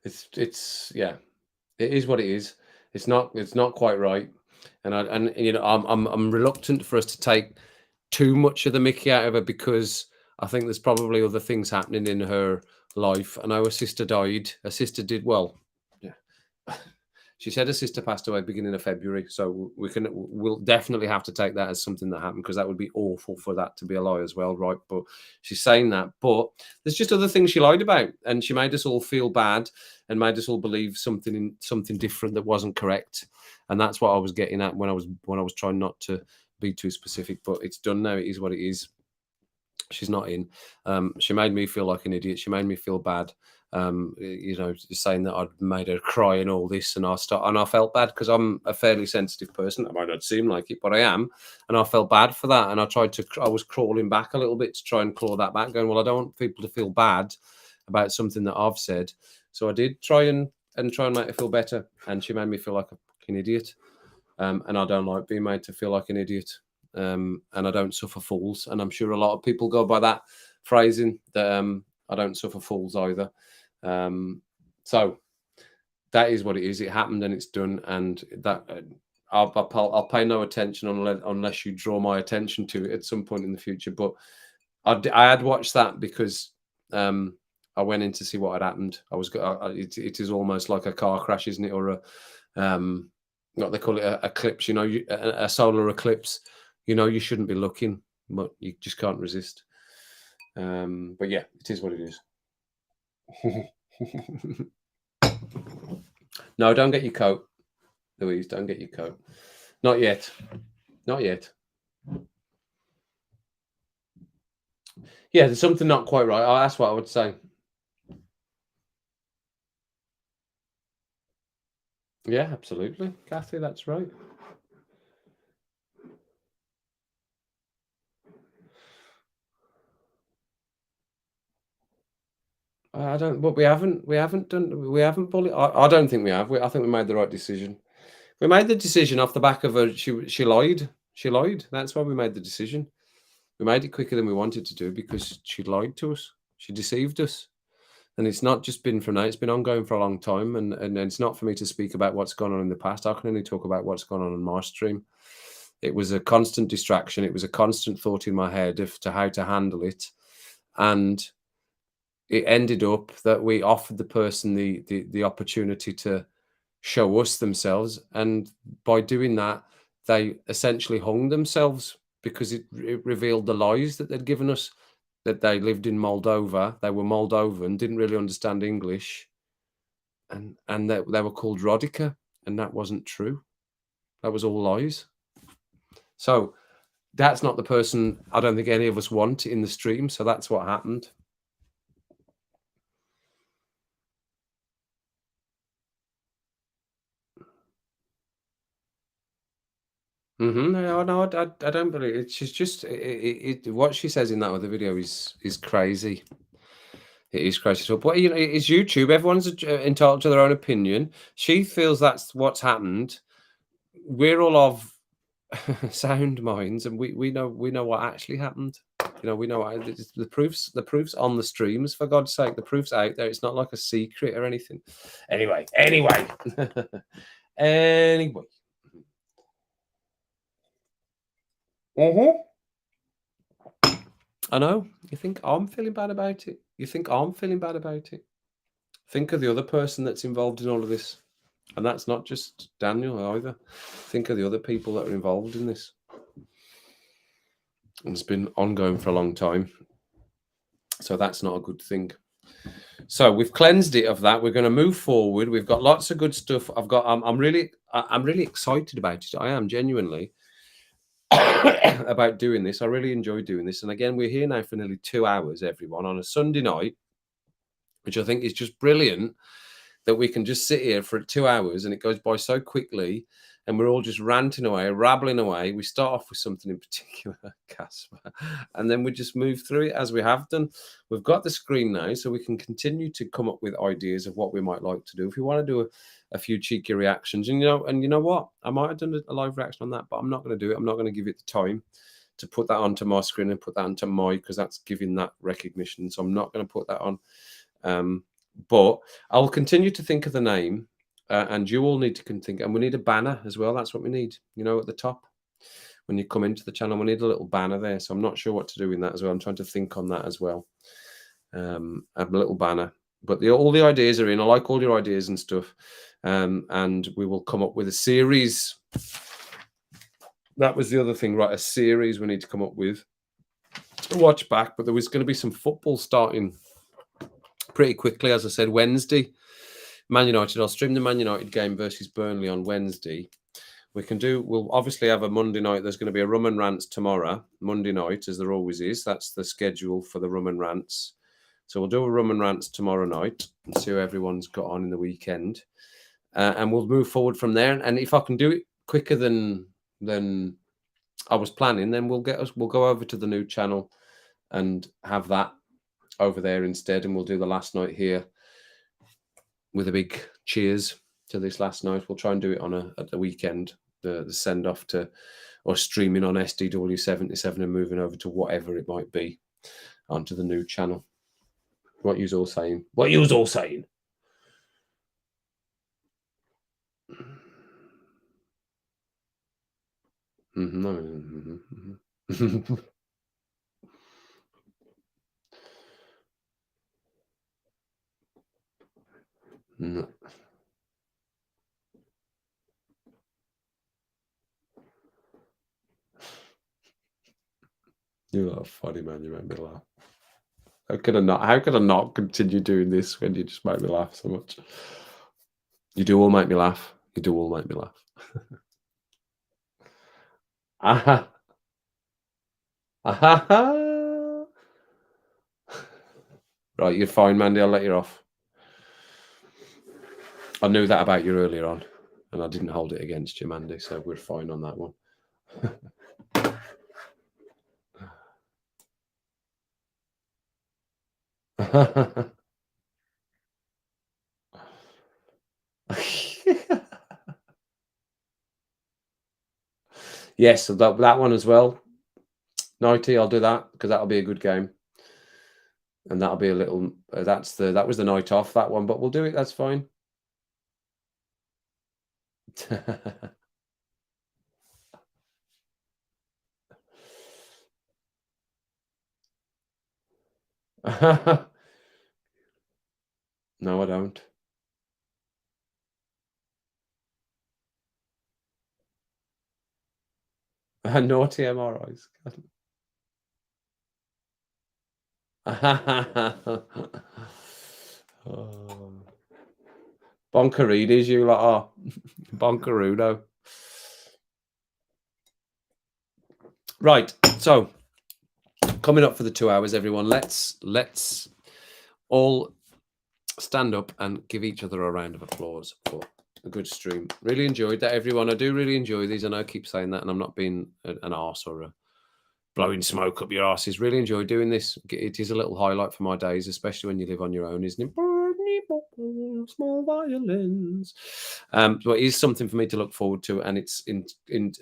It's yeah, it is what it is. It's not quite right, and you know I'm reluctant for us to take too much of the mickey out of her, because I think there's probably other things happening in her life. I know her sister died. Her sister did well. Yeah. She said her sister passed away beginning of February, so we'll definitely have to take that as something that happened, because that would be awful for that to be a lie as well, right? But she's saying that, but there's just other things she lied about, and she made us all feel bad and made us all believe something different that wasn't correct, and that's what I was getting at when I was trying not to be too specific. But it's done now. It is what it is. She's not in. She made me feel like an idiot. She made me feel bad. You know, saying that I'd made her cry and all this, and I felt bad, because I'm a fairly sensitive person. It might not seem like it, but I am, and I felt bad for that. And I was crawling back a little bit to try and claw that back, going, well, I don't want people to feel bad about something that I've said. So I did try and make her feel better, and she made me feel like a fucking idiot. And I don't like being made to feel like an idiot. And I don't suffer fools. And I'm sure a lot of people go by that phrasing, that I don't suffer fools either. So that is what it is. It happened and it's done. And that I'll pay no attention unless you draw my attention to it at some point in the future. But I had watched that because I went in to see what had happened. It is almost like a car crash, isn't it? Or what they call it, a eclipse. You know, a solar eclipse. You know, you shouldn't be looking, but you just can't resist. But yeah, it is what it is. No, don't get your coat, Louise. Don't get your coat. Not yet. Not yet. Yeah, there's something not quite right. Oh, that's what I would say. Yeah, absolutely, Kathy. That's right. I don't. But we haven't done. We haven't bullied. I don't think we have. I think we made the right decision. We made the decision off the back of her. She lied. She lied. That's why we made the decision. We made it quicker than we wanted to do because she lied to us. She deceived us. And it's not just been from now, it's been ongoing for a long time. And it's not for me to speak about what's gone on in the past. I can only talk about what's gone on in my stream. It was a constant distraction. It was a constant thought in my head as to how to handle it. And it ended up that we offered the person the opportunity to show us themselves. And by doing that, they essentially hung themselves, because it revealed the lies that they'd given us, that they lived in Moldova, they were Moldovan, didn't really understand English, and they were called Rodica, and that wasn't true. That was all lies. So that's not the person I don't think any of us want in the stream. So that's what happened. No, I don't believe it. She's just what she says in that other video is crazy. It is crazy talk. But, it's YouTube. Everyone's entitled to their own opinion. She feels that's what's happened. We're all of sound minds, and we know what actually happened. We know the proof's on the streams, for God's sake. The proof's out there. It's not like a secret or anything. Anyway. Anyway. I know. You think I'm feeling bad about it? Think of the other person that's involved in all of this. And that's not just Daniel either. Think of the other people that are involved in this. And it's been ongoing for a long time. So that's not a good thing. So we've cleansed it of that. We're going to move forward. We've got lots of good stuff. I'm really excited about it. I am genuinely about doing this. I really enjoy doing this. And again, we're here now for nearly 2 hours, everyone, on a Sunday night, which I think is just brilliant, that we can just sit here for 2 hours and it goes by so quickly, and we're all just ranting away, rabbling away. We start off with something in particular, Casper, and then we just move through it as we have done. We've got the screen now, so we can continue to come up with ideas of what we might like to do. If we want to do a few cheeky reactions, and you know what? I might have done a live reaction on that, but I'm not going to do it. I'm not going to give it the time to put that onto my screen and put that onto because that's giving that recognition. So I'm not going to put that on. But I'll continue to think of the name, and you all need to think, and we need a banner as well. That's what we need, at the top. When you come into the channel, we need a little banner there. So I'm not sure what to do in that as well. I'm trying to think on that as well. A little banner. But all the ideas are in. I like all your ideas and stuff. And we will come up with a series. That was the other thing, right? A series we need to come up with. Watch back, but there was going to be some football starting pretty quickly. As I said, Wednesday, Man United. I'll stream the Man United game versus Burnley on Wednesday. We'll obviously have a Monday night. There's going to be a Rum and Rants tomorrow, Monday night, as there always is. That's the schedule for the Rum and Rants. So we'll do a Rum and Rants tomorrow night and see how everyone's got on in the weekend. And we'll move forward from there. And if I can do it quicker than I was planning, then we'll go over to the new channel and have that over there instead, and we'll do the last night here with a big cheers to this last night. We'll try and do it at the weekend, the send off to, or streaming on SDW77 and moving over to whatever it might be onto the new channel. What you's all saying? No. You're funny, man. You make me laugh. How could I not continue doing this when you just make me laugh so much? You do all make me laugh. Right, you're fine, Mandy. I'll let you off. I knew that about you earlier on, and I didn't hold it against you, Mandy, so we're fine on that one. Yes, so that one as well. Nighty, I'll do that because that'll be a good game, and that'll be a little. That was the night off, that one, but we'll do it. That's fine. No, I don't. Naughty MRIs. Oh. Bonkeridis, you lot are. Bonkerudo. Right, so coming up for the 2 hours, everyone. Let's all stand up and give each other a round of applause for a good stream. Really enjoyed that, everyone. I do really enjoy these. I know I keep saying that, and I'm not being an arse or blowing smoke up your arses. Really enjoy doing this. It is a little highlight for my days, especially when you live on your own, isn't it? Small violins. But it is something for me to look forward to, and it's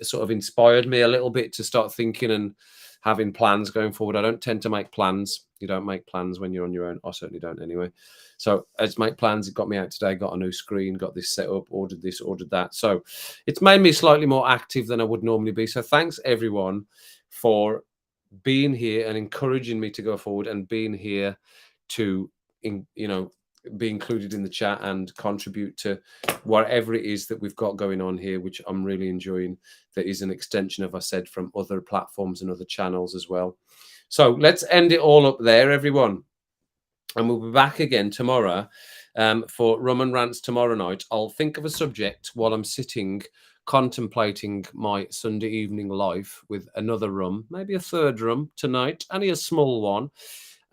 sort of inspired me a little bit to start thinking and having plans going forward. I don't tend to make plans. You don't make plans when you're on your own. I certainly don't anyway. So as make plans, it got me out today, got a new screen, got this set up, ordered this, ordered that. So it's made me slightly more active than I would normally be. So thanks everyone for being here and encouraging me to go forward and being here to, be included in the chat and contribute to whatever it is that we've got going on here, which I'm really enjoying. That is an extension of, I said, from other platforms and other channels as well. So let's end it all up there, everyone. And we'll be back again tomorrow for Rum and Rants tomorrow night. I'll think of a subject while I'm sitting contemplating my Sunday evening life with another rum, maybe a third rum tonight, only a small one.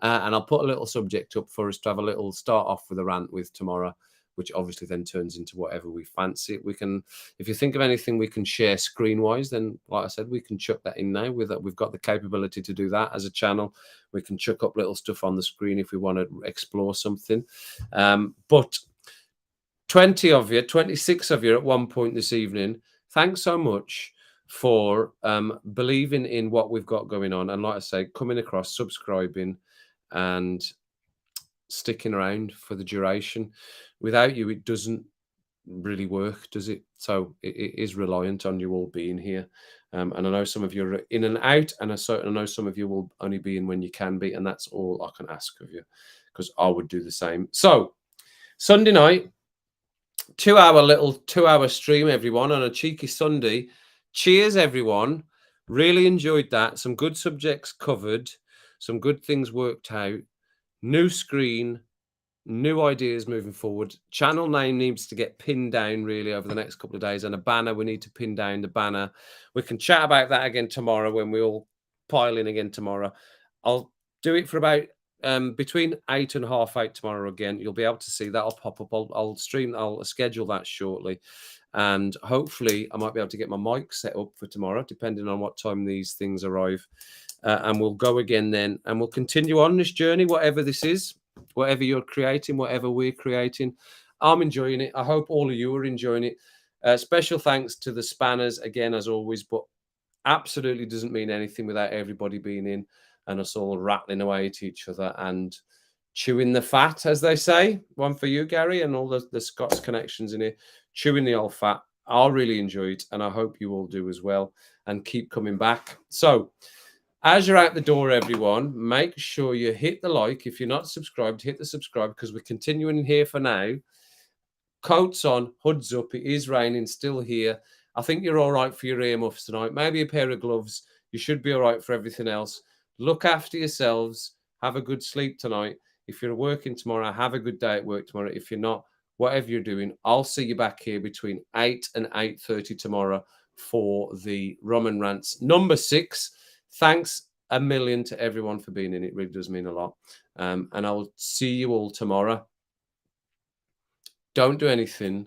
And I'll put a little subject up for us to have a little start off with a rant with tomorrow, which obviously then turns into whatever we fancy. We can, if you think of anything we can share screen-wise, then like I said, we can chuck that in now. We've got the capability to do that as a channel. We can chuck up little stuff on the screen if we want to explore something. But 20 of you, 26 of you at one point this evening, thanks so much for believing in what we've got going on. And like I say, coming across, subscribing, and sticking around for the duration. Without you, it doesn't really work, does it? So it is reliant on you all being here. And I know some of you are in and out, and I know some of you will only be in when you can be, and that's all I can ask of you, because I would do the same. So Sunday night, 2-hour stream, everyone, on a cheeky Sunday. Cheers, everyone. Really enjoyed that. Some good subjects covered, some good things worked out. New screen, new ideas moving forward. Channel name needs to get pinned down really over the next couple of days, and a banner. We need to pin down the banner. We can chat about that again tomorrow when we all pile in again tomorrow. I'll do it for about between 8 and 8:30 tomorrow again. You'll be able to see that. I'll pop up. I'll stream. I'll schedule that shortly, and hopefully I might be able to get my mic set up for tomorrow, depending on what time these things arrive. And we'll go again then, and we'll continue on this journey, whatever this is, whatever you're creating, whatever we're creating. I'm enjoying it. I hope all of you are enjoying it. Special thanks to the spanners again, as always, but absolutely doesn't mean anything without everybody being in and us all rattling away at each other and chewing the fat, as they say. One for you, Gary, and all the Scots connections in here. Chewing the old fat. I'll really enjoy it, and I hope you all do as well, and keep coming back. So as you're out the door, everyone, make sure you hit the like. If you're not subscribed, hit the subscribe, because we're continuing here for now. Coats on, hoods up. It is raining, still here. I think you're all right for your earmuffs tonight. Maybe a pair of gloves. You should be all right for everything else. Look after yourselves. Have a good sleep tonight. If you're working tomorrow, have a good day at work tomorrow. If you're not, whatever you're doing, I'll see you back here between 8 and 8:30 tomorrow for the Rum and Rants number 6. Thanks a million to everyone for being in. It really does mean a lot. And I will see you all tomorrow. Don't do anything